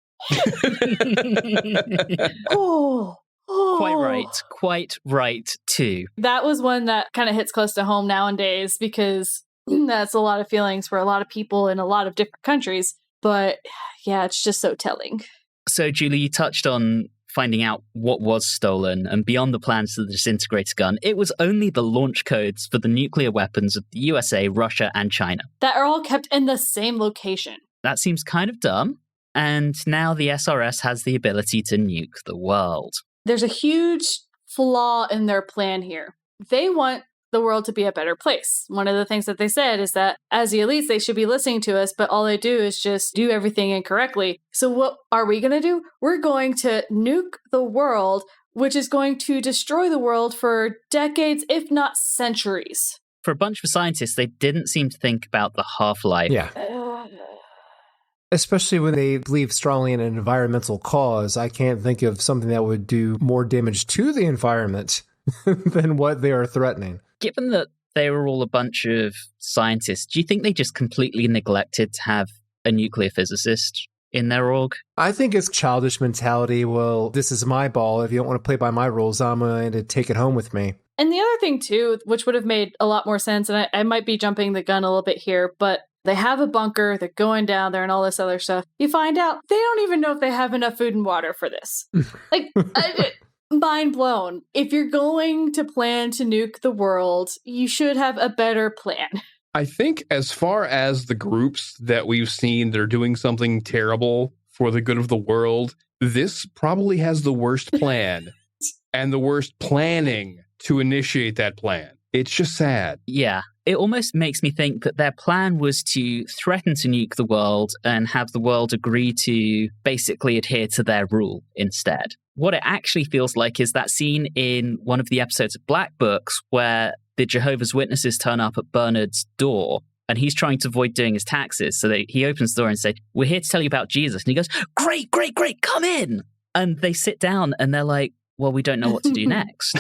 Quite right too. That was one that kind of hits close to home nowadays because that's a lot of feelings for a lot of people in a lot of different countries. But yeah, it's just so telling. So Julie, you touched on finding out what was stolen, and beyond the plans to the disintegrator gun, it was only the launch codes for the nuclear weapons of the USA, Russia, and China. That are all kept in the same location. That seems kind of dumb. And now the SRS has the ability to nuke the world. There's a huge flaw in their plan here. They want the world to be a better place. One of the things that they said is that as the elites, they should be listening to us, but all they do is just do everything incorrectly. So what are we going to do? We're going to nuke the world, which is going to destroy the world for decades, if not centuries. For a bunch of scientists, they didn't seem to think about the half-life. Yeah. Especially when they believe strongly in an environmental cause. I can't think of something that would do more damage to the environment than what they are threatening. Given that they were all a bunch of scientists, do you think they just completely neglected to have a nuclear physicist in their org? I think it's childish mentality. Well, this is my ball. If you don't want to play by my rules, I'm going to take it home with me. And the other thing, too, which would have made a lot more sense, and I might be jumping the gun a little bit here, but they have a bunker, they're going down there and all this other stuff. You find out they don't even know if they have enough food and water for this. Like, mind blown. If you're going to plan to nuke the world, you should have a better plan. I think as far as the groups that we've seen that are doing something terrible for the good of the world, this probably has the worst plan and the worst planning to initiate that plan. It's just sad. Yeah, it almost makes me think that their plan was to threaten to nuke the world and have the world agree to basically adhere to their rule instead. What it actually feels like is that scene in one of the episodes of Black Books where the Jehovah's Witnesses turn up at Bernard's door and he's trying to avoid doing his taxes. So he opens the door and says, "We're here to tell you about Jesus." And he goes, "Great, great, great, come in." And they sit down and they're like, "Well, we don't know what to do next."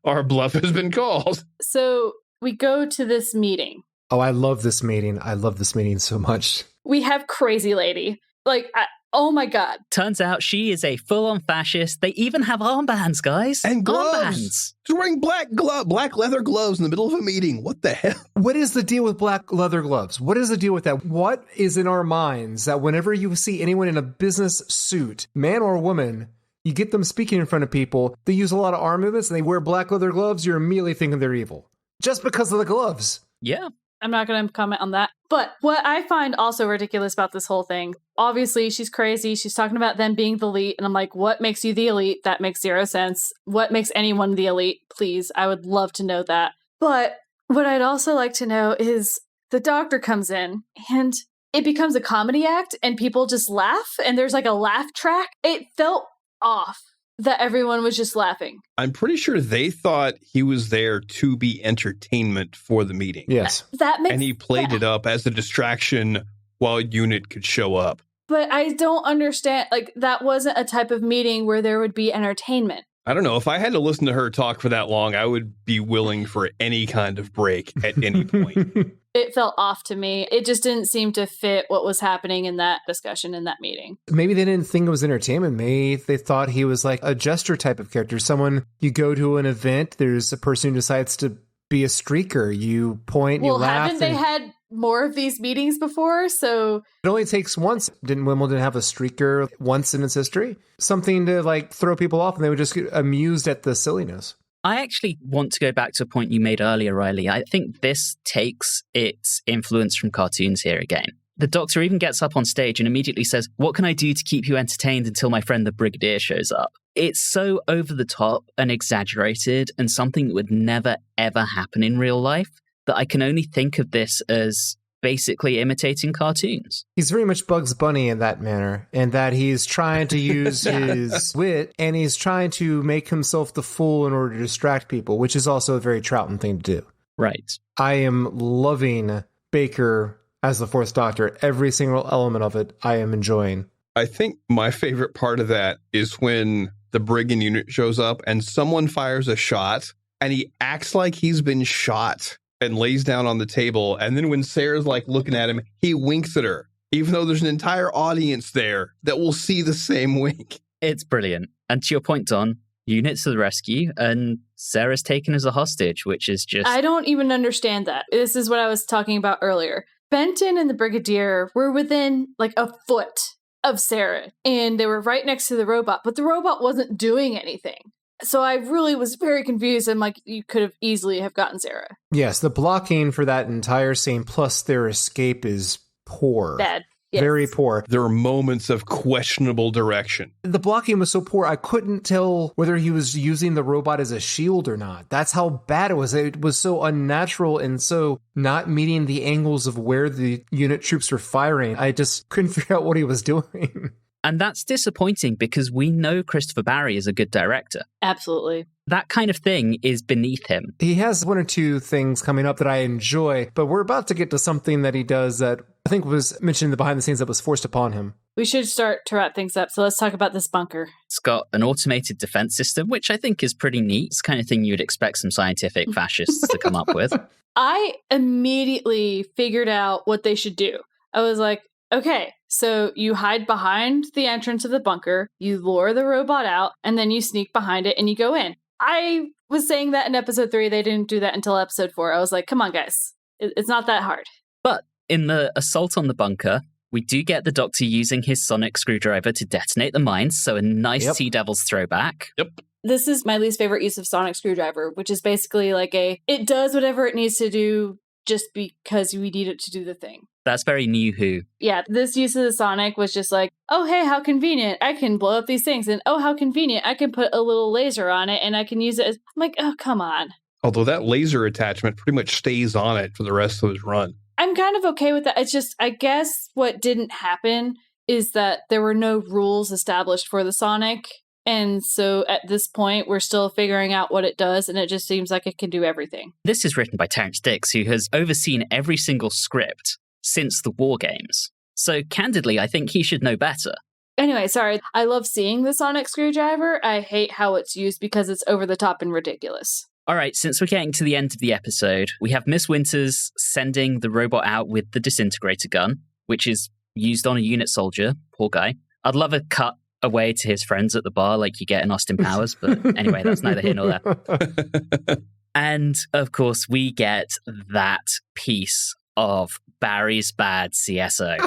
Our bluff has been called. So we go to this meeting. Oh, I love this meeting. I love this meeting so much. We have Crazy Lady. Like, oh my God. Turns out she is a full-on fascist. They even have armbands, guys. And gloves. Armbands. She's wearing black leather gloves in the middle of a meeting. What the hell? What is the deal with black leather gloves? What is the deal with that? What is in our minds that whenever you see anyone in a business suit, man or woman, you get them speaking in front of people, they use a lot of arm movements and they wear black leather gloves, you're immediately thinking they're evil. Just because of the gloves. Yeah. I'm not going to comment on that. But what I find also ridiculous about this whole thing, obviously she's crazy. She's talking about them being the elite. And I'm like, what makes you the elite? That makes zero sense. What makes anyone the elite? Please, I would love to know that. But what I'd also like to know is the doctor comes in and it becomes a comedy act and people just laugh and there's like a laugh track. It felt off that everyone was just laughing. I'm pretty sure they thought he was there to be entertainment for the meeting. Yes. That makes And he played it up as a distraction while a unit could show up. But I don't understand, like, that wasn't a type of meeting where there would be entertainment. I don't know. If I had to listen to her talk for that long, I would be willing for any kind of break at any point. It felt off to me. It just didn't seem to fit what was happening in that discussion in that meeting. Maybe they didn't think it was entertainment. Maybe they thought he was like a jester type of character. Someone, you go to an event, there's a person who decides to be a streaker. You point, you laugh. Well, haven't they had more of these meetings before? So it only takes once. Didn't Wimbledon have a streaker once in its history? Something to like throw people off and they would just get amused at the silliness. I actually want to go back to a point you made earlier, Reilly. I think this takes its influence from cartoons here again. The Doctor even gets up on stage and immediately says, "What can I do to keep you entertained until my friend the Brigadier shows up?" It's so over the top and exaggerated and something that would never, ever happen in real life that I can only think of this as basically imitating cartoons. He's very much Bugs Bunny in that manner, and that he's trying to use his wit, and he's trying to make himself the fool in order to distract people, which is also a very Troughton thing to do. Right. I am loving Baker as the Fourth Doctor. Every single element of it I am enjoying. I think my favorite part of that is when the Brigand unit shows up and someone fires a shot and he acts like he's been shot and lays down on the table. And then when Sarah's like looking at him, he winks at her, even though there's an entire audience there that will see the same wink. It's brilliant. And to your point, Don, units to the rescue, and Sarah's taken as a hostage, which is just... I don't even understand that. This is what I was talking about earlier. Benton and the Brigadier were within like a foot of Sarah, and they were right next to the robot, but the robot wasn't doing anything. So I really was very confused. I'm like, you could have easily have gotten Sarah. Yes, the blocking for that entire scene plus their escape is poor. Bad. Yes. Very poor. There are moments of questionable direction. The blocking was so poor, I couldn't tell whether he was using the robot as a shield or not. That's how bad it was. It was so unnatural and so not meeting the angles of where the unit troops were firing. I just couldn't figure out what he was doing. And that's disappointing because we know Christopher Barry is a good director. Absolutely. that kind of thing is beneath him. He has one or two things coming up that I enjoy, but we're about to get to something that he does that I think was mentioned in the behind the scenes that was forced upon him. We should start to wrap things up, so let's talk about this bunker. It's got an automated defense system, which I think is pretty neat. It's the kind of thing you'd expect some scientific fascists to come up with. I immediately figured out what they should do. I was like, okay, so you hide behind the entrance of the bunker, you lure the robot out, and then you sneak behind it and you go in. I was saying that in episode 3, they didn't do that until episode 4. I was like, come on, guys. It's not that hard. But in the assault on the bunker, we do get the Doctor using his sonic screwdriver to detonate the mines, so a nice Sea Devils throwback. Yep. This is my least favorite use of sonic screwdriver, which is basically like it does whatever it needs to do just because we need it to do the thing. That's very New Who. Yeah, this use of the sonic was just like, oh, hey, how convenient. I can blow up these things. And oh, how convenient. I can put a little laser on it and I can use it as... I'm like, oh, come on. Although that laser attachment pretty much stays on it for the rest of his run. I'm kind of okay with that. It's just, I guess what didn't happen is that there were no rules established for the sonic. And so at this point, we're still figuring out what it does, and it just seems like it can do everything. This is written by Terrance Dicks, who has overseen every single script since the War Games. So candidly, I think he should know better. Anyway, sorry. I love seeing the sonic screwdriver. I hate how it's used because it's over the top and ridiculous. All right, since we're getting to the end of the episode, we have Miss Winters sending the robot out with the disintegrator gun, which is used on a unit soldier. Poor guy. I'd love a cut away to his friends at the bar like you get in Austin Powers, but anyway, that's neither here nor there. And, of course, we get that piece of Barry's bad CSO.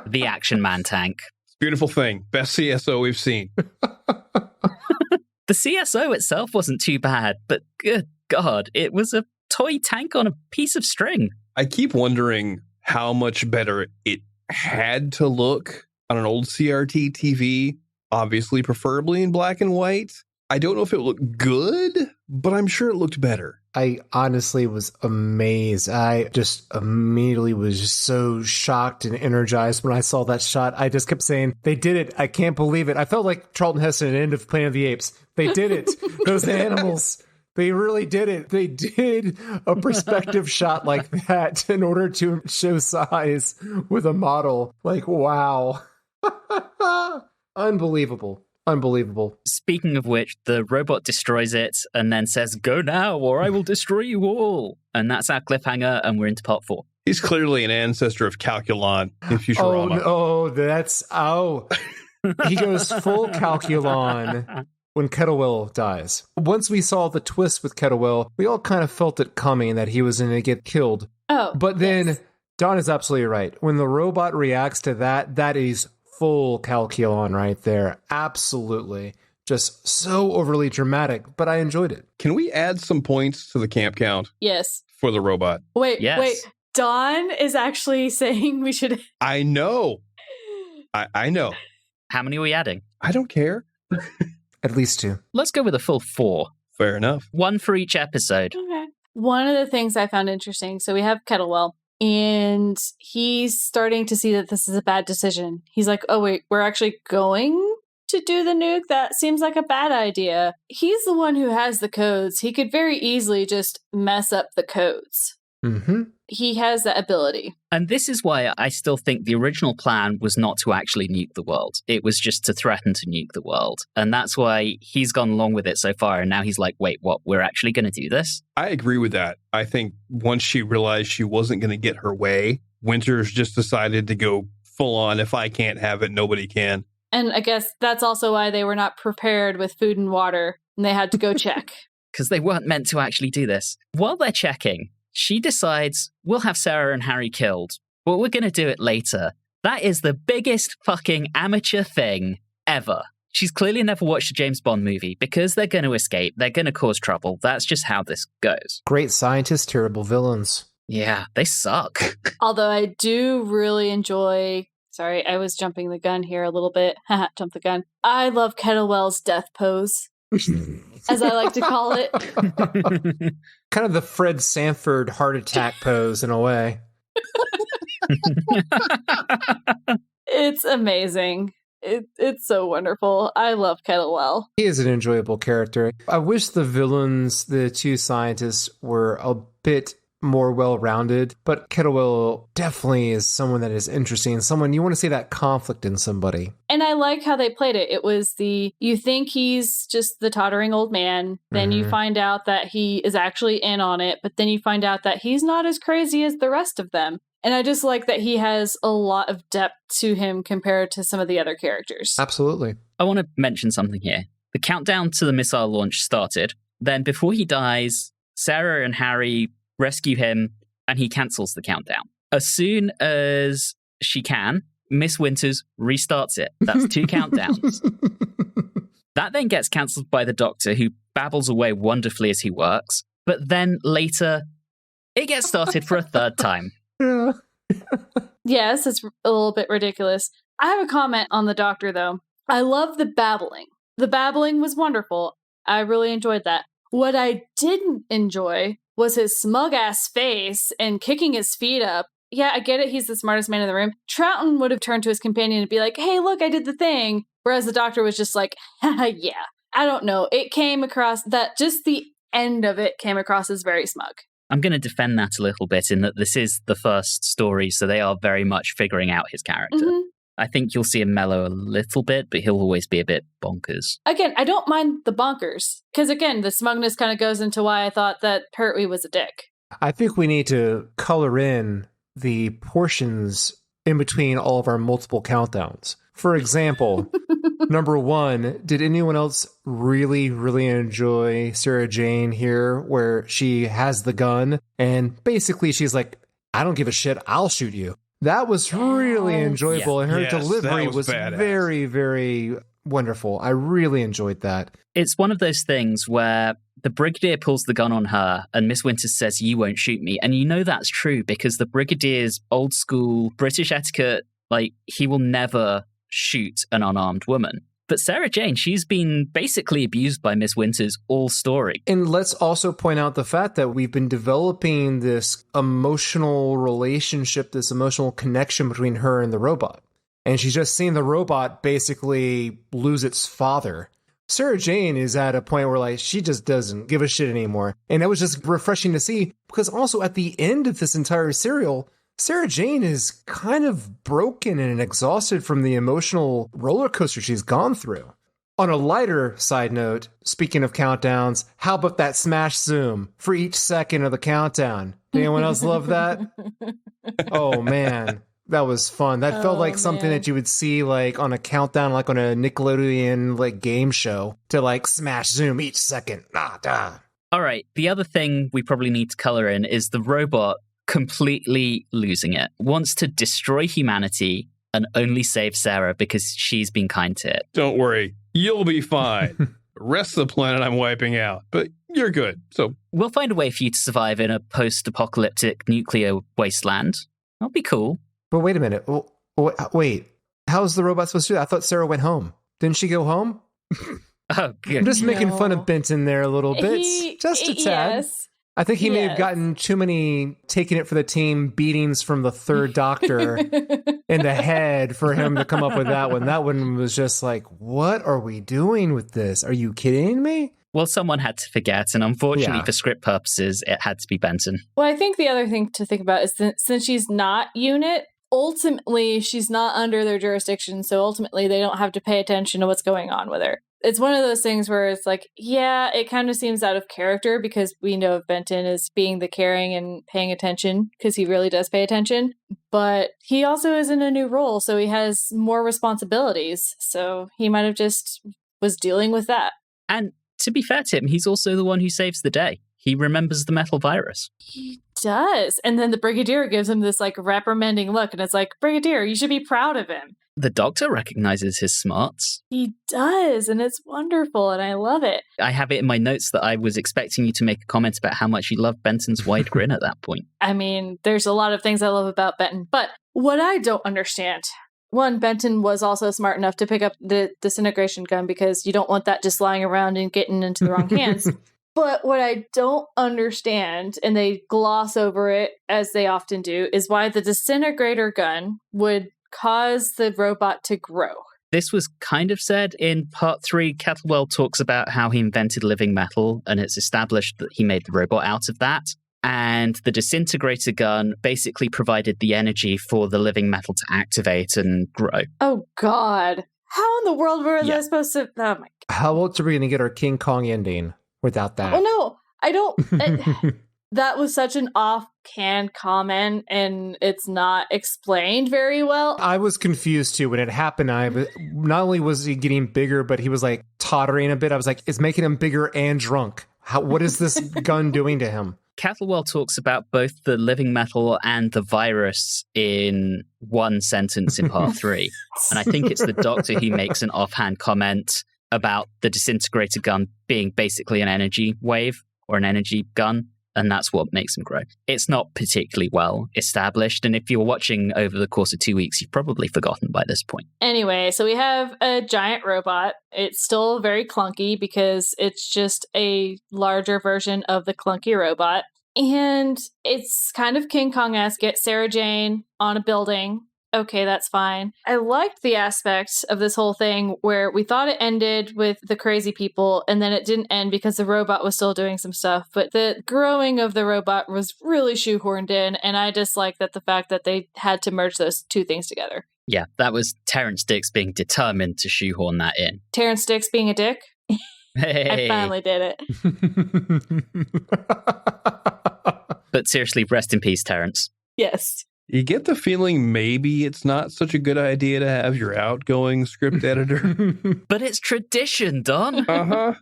The Action Man tank. Beautiful thing. Best CSO we've seen. The CSO itself wasn't too bad, but good God, it was a toy tank on a piece of string. I keep wondering how much better it had to look on an old CRT TV, obviously preferably in black and white. I don't know if it looked good, but I'm sure it looked better. I honestly was amazed. I just immediately was just so shocked and energized when I saw that shot. I just kept saying, they did it. I can't believe it. I felt like Charlton Heston at the end of Planet of the Apes. They did it. Those animals, they really did it. They did a perspective shot like that in order to show size with a model. Like, wow. Unbelievable. Unbelievable. Speaking of which, the robot destroys it and then says, go now or I will destroy you all. And that's our cliffhanger, and we're into part 4. He's clearly an ancestor of Calculon in Futurama. He goes full Calculon when Kettlewell dies. Once we saw the twist with Kettlewell, we all kind of felt it coming that he was going to get killed. But then Don is absolutely right. When the robot reacts to that, that is full Calculon right there. Absolutely. Just so overly dramatic, but I enjoyed it. Can we add some points to the camp count? Yes. For the robot? Wait. Don is actually saying we should... I know. I know. How many are we adding? I don't care. At least 2. Let's go with a full 4. Fair enough. 1 for each episode. Okay. One of the things I found interesting, so we have Kettlewell, and he's starting to see that this is a bad decision. He's like, oh, wait, we're actually going to do the nuke? That seems like a bad idea. He's the one who has the codes. He could very easily just mess up the codes. Mm-hmm. He has that ability. And this is why I still think the original plan was not to actually nuke the world. It was just to threaten to nuke the world. And that's why he's gone along with it so far. And now he's like, wait, what? We're actually going to do this? I agree with that. I think once she realized she wasn't going to get her way, Winters just decided to go full on. If I can't have it, nobody can. And I guess that's also why they were not prepared with food and water. And they had to go check. Because they weren't meant to actually do this. While they're checking, she decides, we'll have Sarah and Harry killed, but we're going to do it later. That is the biggest fucking amateur thing ever. She's clearly never watched a James Bond movie because they're going to escape. They're going to cause trouble. That's just how this goes. Great scientists, terrible villains. Yeah, they suck. Although I do really enjoy... Sorry, I was jumping the gun here a little bit. Haha, jump the gun. I love Kettlewell's death pose. As I like to call it. Kind of the Fred Sanford heart attack pose in a way. It's amazing. It's so wonderful. I love Kettlewell. He is an enjoyable character. I wish the villains, the two scientists, were a bit more well-rounded, but Kettlewell definitely is someone that is interesting, someone you want to see that conflict in somebody. And I like how they played it. It was you think he's just the tottering old man, then you find out that he is actually in on it, but then you find out that he's not as crazy as the rest of them. And I just like that he has a lot of depth to him compared to some of the other characters. Absolutely. I want to mention something here. The countdown to the missile launch started. Then before he dies, Sarah and Harry rescue him, and he cancels the countdown. As soon as she can, Miss Winters restarts it. That's 2 countdowns. That then gets cancelled by the Doctor, who babbles away wonderfully as he works. But then later, it gets started for a 3rd time. Yeah. Yes, it's a little bit ridiculous. I have a comment on the Doctor, though. I love the babbling. The babbling was wonderful. I really enjoyed that. What I didn't enjoy was his smug-ass face and kicking his feet up. Yeah, I get it. He's the smartest man in the room. Troughton would have turned to his companion and be like, hey, look, I did the thing. Whereas the Doctor was just like, yeah. I don't know. It came across that just the end of it came across as very smug. I'm going to defend that a little bit in that this is the first story, so they are very much figuring out his character. Mm-hmm. I think you'll see him mellow a little bit, but he'll always be a bit bonkers. Again, I don't mind the bonkers. Because again, the smugness kind of goes into why I thought that Pertwee was a dick. I think we need to color in the portions in between all of our multiple countdowns. For example, number 1, did anyone else really, really enjoy Sarah Jane here, where she has the gun and basically she's like, I don't give a shit, I'll shoot you. That was really enjoyable, and her delivery was very, very wonderful. I really enjoyed that. It's one of those things where the Brigadier pulls the gun on her and Miss Winters says, you won't shoot me. And you know that's true because the Brigadier's old school British etiquette, like, he will never shoot an unarmed woman. But Sarah Jane, she's been basically abused by Miss Winters all story. And let's also point out the fact that we've been developing this emotional relationship, this emotional connection between her and the robot. And she's just seen the robot basically lose its father. Sarah Jane is at a point where, like, she just doesn't give a shit anymore. And it was just refreshing to see, because also at the end of this entire serial, Sarah Jane is kind of broken and exhausted from the emotional roller coaster she's gone through. On a lighter side note, speaking of countdowns, how about that smash zoom for each second of the countdown? Anyone else love that? Oh, man. That was fun. That felt like something that you would see like on a countdown, like on a Nickelodeon like game show, to like smash zoom each second. All right. The other thing we probably need to color in is the robot completely losing it, wants to destroy humanity and only save Sarah because she's been kind to it. Don't worry. You'll be fine. The rest of the planet I'm wiping out, but you're good. So we'll find a way for you to survive in a post-apocalyptic nuclear wasteland. That'll be cool. But wait a minute. Wait. How's the robot supposed to do that? I thought Sarah went home. Didn't she go home? Oh, good. I'm just making fun of Benton there a little bit. Just a tad. Yes. I think he may have gotten too many taking it for the team beatings from the 3rd Doctor in the head for him to come up with that one. That one was just like, what are we doing with this? Are you kidding me? Well, someone had to forget, and unfortunately for script purposes, it had to be Benton. Well, I think the other thing to think about is that since she's not UNIT, ultimately she's not under their jurisdiction, so ultimately they don't have to pay attention to what's going on with her. It's one of those things where it's like, yeah, it kind of seems out of character because we know of Benton as being the caring and paying attention because he really does pay attention. But he also is in a new role, so he has more responsibilities. So he might have just was dealing with that. And to be fair to him, he's also the one who saves the day. He remembers the metal virus. He does. And then the Brigadier gives him this like reprimanding look. And it's like, Brigadier, you should be proud of him. The Doctor recognizes his smarts. He does. And it's wonderful. And I love it. I have it in my notes that I was expecting you to make a comment about how much you love Benton's wide grin at that point. I mean, there's a lot of things I love about Benton. But what I don't understand, one, Benton was also smart enough to pick up the disintegration gun because you don't want that just lying around and getting into the wrong hands. But what I don't understand, and they gloss over it as they often do, is why the disintegrator gun would cause the robot to grow. This was kind of said in part 3. Kettlewell talks about how he invented living metal, and it's established that he made the robot out of that. And the disintegrator gun basically provided the energy for the living metal to activate and grow. Oh, God. How in the world were they supposed to... Oh, my God. How else are we going to get our King Kong ending without that? Oh, no. I don't... That was such an offhand comment, and it's not explained very well. I was confused, too. When it happened, not only was he getting bigger, but he was, like, tottering a bit. I was like, it's making him bigger and drunk. What is this gun doing to him? Kettlewell talks about both the living metal and the virus in one sentence in part 3. And I think it's the Doctor who makes an offhand comment about the disintegrator gun being basically an energy wave or an energy gun. And that's what makes him grow. It's not particularly well established. And if you're watching over the course of 2 weeks, you've probably forgotten by this point. Anyway, so we have a giant robot. It's still very clunky because it's just a larger version of the clunky robot. And it's kind of King Kong-esque. Get Sarah Jane on a building. Okay, that's fine. I liked the aspect of this whole thing where we thought it ended with the crazy people, and then it didn't end because the robot was still doing some stuff. But the growing of the robot was really shoehorned in, and I disliked the fact that they had to merge those two things together. Yeah, that was Terrance Dicks being determined to shoehorn that in. Terrance Dicks being a dick? Hey. I finally did it. But seriously, rest in peace, Terrance. Yes. You get the feeling maybe it's not such a good idea to have your outgoing script editor. But it's tradition, Don. Uh-huh.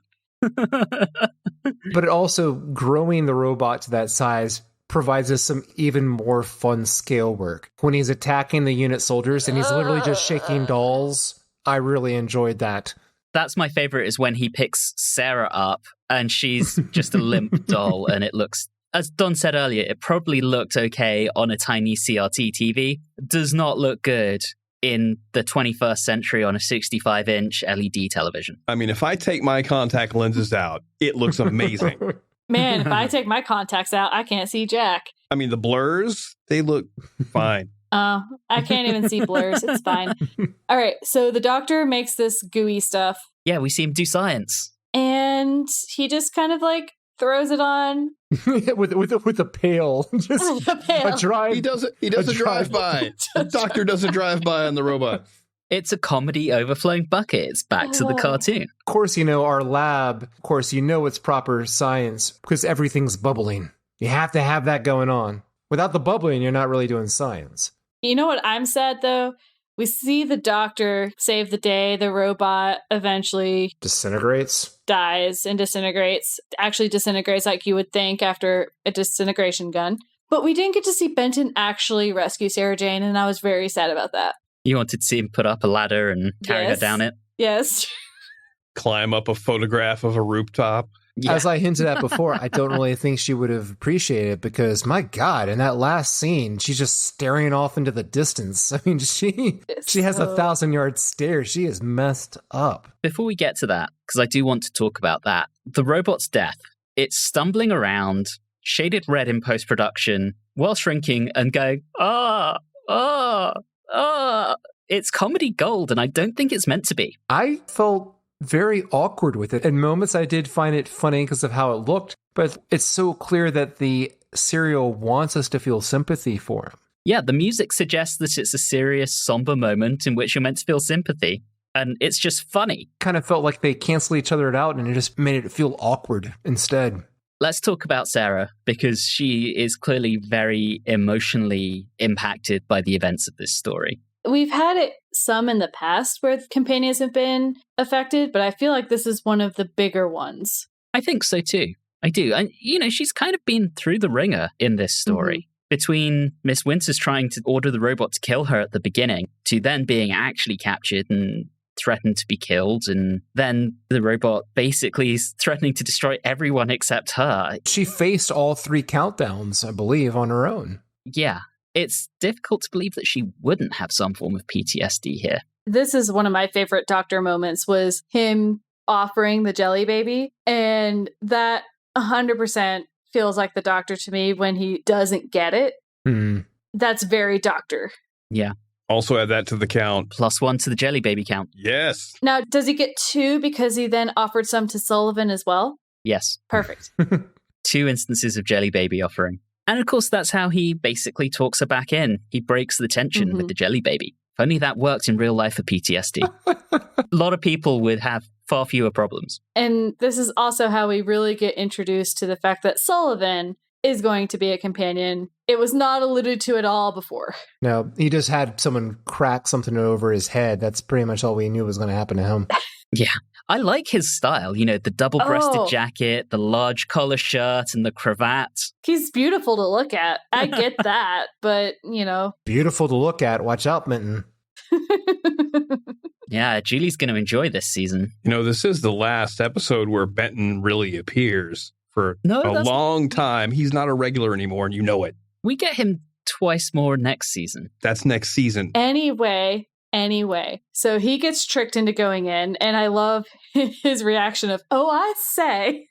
But also, growing the robot to that size provides us some even more fun scale work. When he's attacking the unit soldiers and he's literally just shaking dolls, I really enjoyed that. That's my favorite, is when he picks Sarah up and she's just a limp doll, and it looks... As Don said earlier, it probably looked okay on a tiny CRT TV. Does not look good in the 21st century on a 65-inch LED television. I mean, if I take my contact lenses out, it looks amazing. Man, if I take my contacts out, I can't see jack. I mean, the blurs, they look fine. I can't even see blurs. It's fine. All right, so the Doctor makes this gooey stuff. Yeah, we see him do science. And he just kind of like throws it on. with a pail. Just a pail. A drive. He does a drive-by. The Doctor does a drive-by on the robot. It's a comedy overflowing bucket. It's back to the cartoon. Of course, our lab, of course, it's proper science because everything's bubbling. You have to have that going on. Without the bubbling, you're not really doing science. You know what I'm sad, though? We see the Doctor save the day. The robot eventually dies and disintegrates. Actually disintegrates like you would think after a disintegration gun. But we didn't get to see Benton actually rescue Sarah Jane, and I was very sad about that. You wanted to see him put up a ladder and carry her down it? Yes. Climb up a photograph of a rooftop. Yeah. As I hinted at before, I don't really think she would have appreciated it because, my God, in that last scene, she's just staring off into the distance. I mean, she has a 1,000-yard stare. She is messed up. Before we get to that, because I do want to talk about that, the robot's death, it's stumbling around, shaded red in post-production, while shrinking and going, it's comedy gold, and I don't think it's meant to be. I felt very awkward with it. In moments, I did find it funny because of how it looked, but it's so clear that the serial wants us to feel sympathy for him. Yeah, the music suggests that it's a serious, somber moment in which you're meant to feel sympathy, and it's just funny. Kind of felt like they cancel each other out, and it just made it feel awkward instead. Let's talk about Sarah, because she is clearly very emotionally impacted by the events of this story. We've had it some in the past where companions have been affected, but I feel like this is one of the bigger ones. I think so too. I do. And, she's kind of been through the ringer in this story. Mm-hmm. Between Miss Winters trying to order the robot to kill her at the beginning, to then being actually captured and threatened to be killed, and then the robot basically is threatening to destroy everyone except her. She faced all 3 countdowns, I believe, on her own. Yeah. It's difficult to believe that she wouldn't have some form of PTSD here. This is one of my favorite Doctor moments, was him offering the jelly baby. And that 100% feels like the Doctor to me when he doesn't get it. Mm. That's very Doctor. Yeah. Also add that to the count. +1 to the jelly baby count. Yes. Now, does he get 2 because he then offered some to Sullivan as well? Yes. Perfect. 2 instances of jelly baby offering. And of course, that's how he basically talks her back in. He breaks the tension with the jelly baby. If only that worked in real life for PTSD. A lot of people would have far fewer problems. And this is also how we really get introduced to the fact that Sullivan is going to be a companion. It was not alluded to at all before. No, he just had someone crack something over his head. That's pretty much all we knew was going to happen to him. Yeah. I like his style. You know, the double-breasted jacket, the large collar shirt, and the cravat. He's beautiful to look at. I get that, but, you know. Beautiful to look at. Watch out, Minton. Yeah, Julie's going to enjoy this season. You know, this is the last episode where Benton really appears for a long time. He's not a regular anymore, and you know it. We get him twice more next season. That's next season. Anyway. So he gets tricked into going in, and I love his reaction of, oh, I say.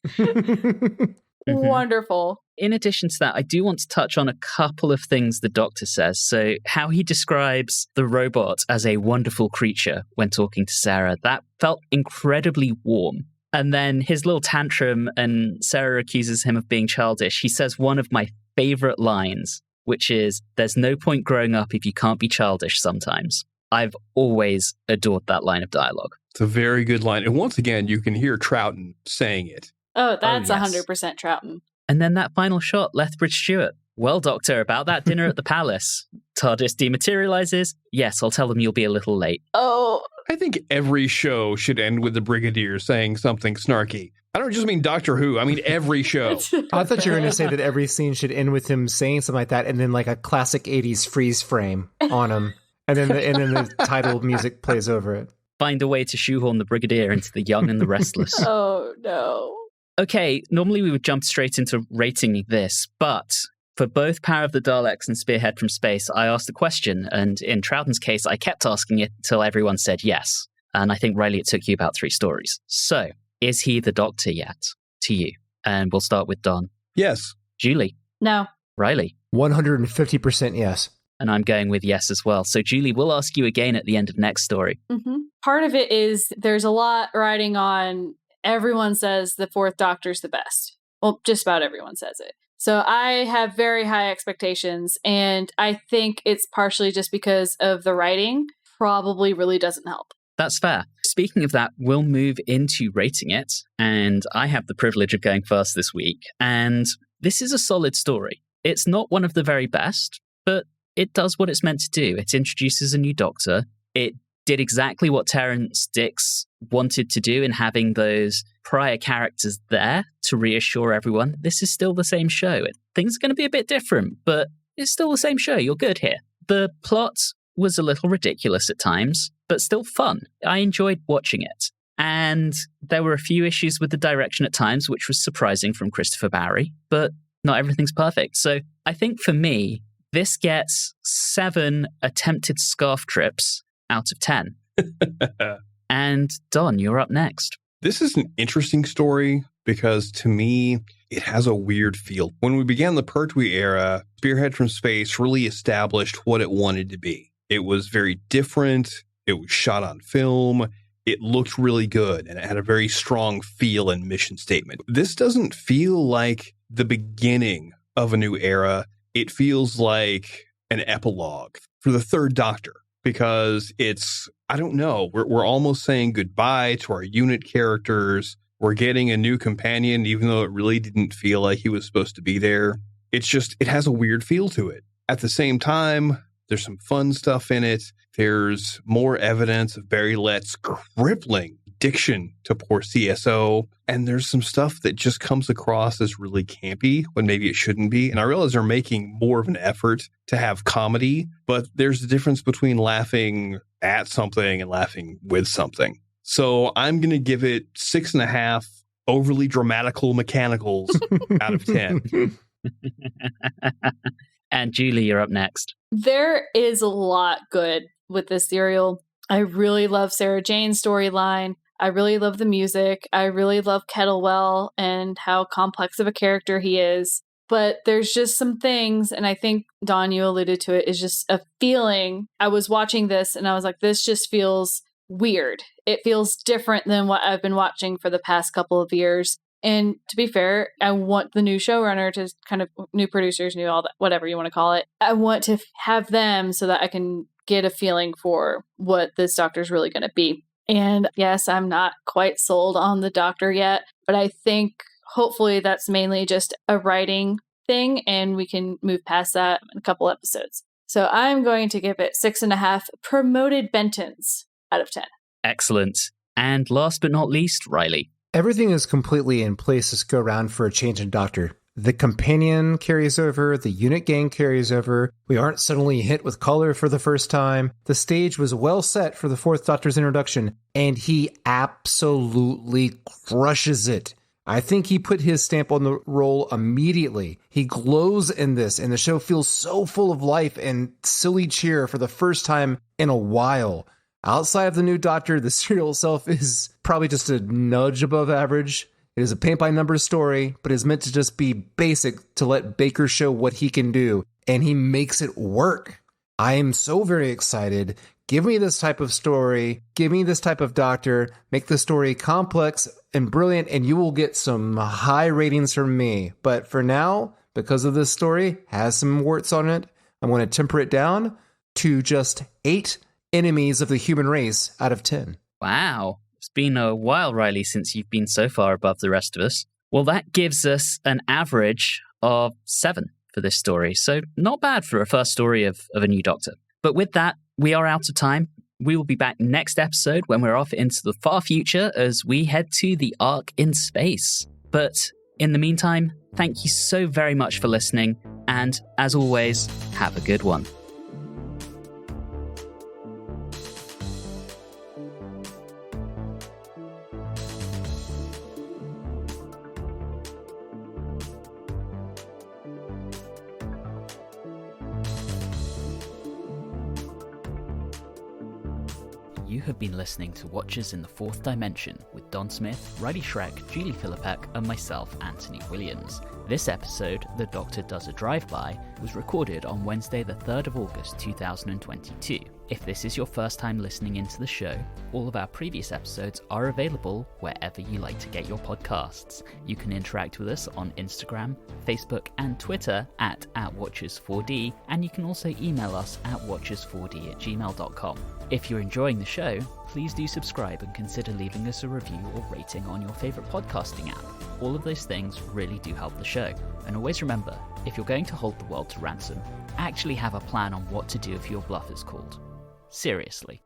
Wonderful. In addition to that, I do want to touch on a couple of things the Doctor says. So how he describes the robot as a wonderful creature when talking to Sarah, that felt incredibly warm. And then his little tantrum, and Sarah accuses him of being childish. He says one of my favorite lines, which is, there's no point growing up if you can't be childish sometimes. I've always adored that line of dialogue. It's a very good line. And once again, you can hear Troughton saying it. Oh, that's 100% Troughton. And then that final shot, Lethbridge-stewart. Well, Doctor, about that dinner at the palace. TARDIS dematerializes. Yes, I'll tell them you'll be a little late. Oh. I think every show should end with the Brigadier saying something snarky. I don't just mean Doctor Who. I mean every show. I thought you were going to say that every scene should end with him saying something like that, and then like a classic 80s freeze frame on him. And then the title music plays over it. Find a way to shoehorn the Brigadier into The Young and the Restless. Oh, no. Okay, normally we would jump straight into rating this, but for both Power of the Daleks and Spearhead from Space, I asked a question, and in Troughton's case, I kept asking it until everyone said yes. And I think, Reilly, it took you about 3 stories. So, is he the Doctor yet? To you. And we'll start with Don. Yes. Julie? No. Reilly? 150% yes. And I'm going with yes as well. So, Julie, we'll ask you again at the end of next story. Mm-hmm. Part of it is there's a lot riding on everyone says the 4th Doctor's the best. Well, just about everyone says it. So I have very high expectations, and I think it's partially just because of the writing probably really doesn't help. That's fair. Speaking of that, we'll move into rating it, and I have the privilege of going first this week, and this is a solid story. It's not one of the very best, but it does what it's meant to do. It introduces a new Doctor. It did exactly what Terrance Dicks wanted to do in having those prior characters there to reassure everyone this is still the same show. Things are going to be a bit different, but it's still the same show. You're good here. The plot was a little ridiculous at times, but still fun. I enjoyed watching it. And there were a few issues with the direction at times, which was surprising from Christopher Barry, but not everything's perfect. So I think for me, this gets 7 attempted scarf trips out of 10. And Don, you're up next. This is an interesting story because to me, it has a weird feel. When we began the Pertwee era, Spearhead from Space really established what it wanted to be. It was very different. It was shot on film. It looked really good and it had a very strong feel and mission statement. This doesn't feel like the beginning of a new era. It feels like an epilogue for the 3rd Doctor. Because it's, I don't know, we're almost saying goodbye to our unit characters. We're getting a new companion, even though it really didn't feel like he was supposed to be there. It's just, it has a weird feel to it. At the same time, there's some fun stuff in it. There's more evidence of Barry Lett's crippling addiction to poor CSO. And there's some stuff that just comes across as really campy when maybe it shouldn't be. And I realize they're making more of an effort to have comedy, but there's a difference between laughing at something and laughing with something. So I'm going to give it 6.5 overly dramatical mechanicals out of 10. And Julie, you're up next. There is a lot good with this serial. I really love Sarah Jane's storyline. I really love the music. I really love Kettlewell and how complex of a character he is. But there's just some things, and I think, Dawn, you alluded to it, is just a feeling. I was watching this and I was like, this just feels weird. It feels different than what I've been watching for the past couple of years. And to be fair, I want the new showrunner to kind of, new producers, new all that, whatever you want to call it. I want to have them so that I can get a feeling for what this Doctor's really going to be. And yes, I'm not quite sold on the Doctor yet, but I think hopefully that's mainly just a writing thing and we can move past that in a couple episodes. So I'm going to give it 6.5 promoted Bentons out of 10. Excellent. And last but not least, Reilly. Everything is completely in place to go around for a change in Doctor. The companion carries over, the unit gang carries over, we aren't suddenly hit with color for the first time, the stage was well set for the fourth Doctor's introduction, and he absolutely crushes it. I think he put his stamp on the role immediately. He glows in this, and the show feels so full of life and silly cheer for the first time in a while. Outside of the new Doctor, the serial itself is probably just a nudge above average. It is a paint-by-numbers story, but is meant to just be basic to let Baker show what he can do, and he makes it work. I am so very excited. Give me this type of story. Give me this type of Doctor. Make the story complex and brilliant, and you will get some high ratings from me. But for now, because of this story, has some warts on it, I'm going to temper it down to just 8 enemies of the human race out of 10. Wow. It's been a while, Reilly, since you've been so far above the rest of us. Well, that gives us an average of 7 for this story. So not bad for a first story of a new Doctor. But with that, we are out of time. We will be back next episode when we're off into the far future as we head to the Ark in space. But in the meantime, thank you so very much for listening. And as always, have a good one. You have been listening to Watchers in the Fourth Dimension with Don Smith, Reilly Schreck, Julie Philippek, and myself, Anthony Williams. This episode, The Doctor Does a Drive-By, was recorded on Wednesday the 3rd of August 2022. If this is your first time listening into the show, all of our previous episodes are available wherever you like to get your podcasts. You can interact with us on Instagram, Facebook, and Twitter at @Watchers4D, and you can also email us at watchers4d@gmail.com. If you're enjoying the show, please do subscribe and consider leaving us a review or rating on your favourite podcasting app. All of those things really do help the show. And always remember, if you're going to hold the world to ransom, actually have a plan on what to do if your bluff is called. Seriously.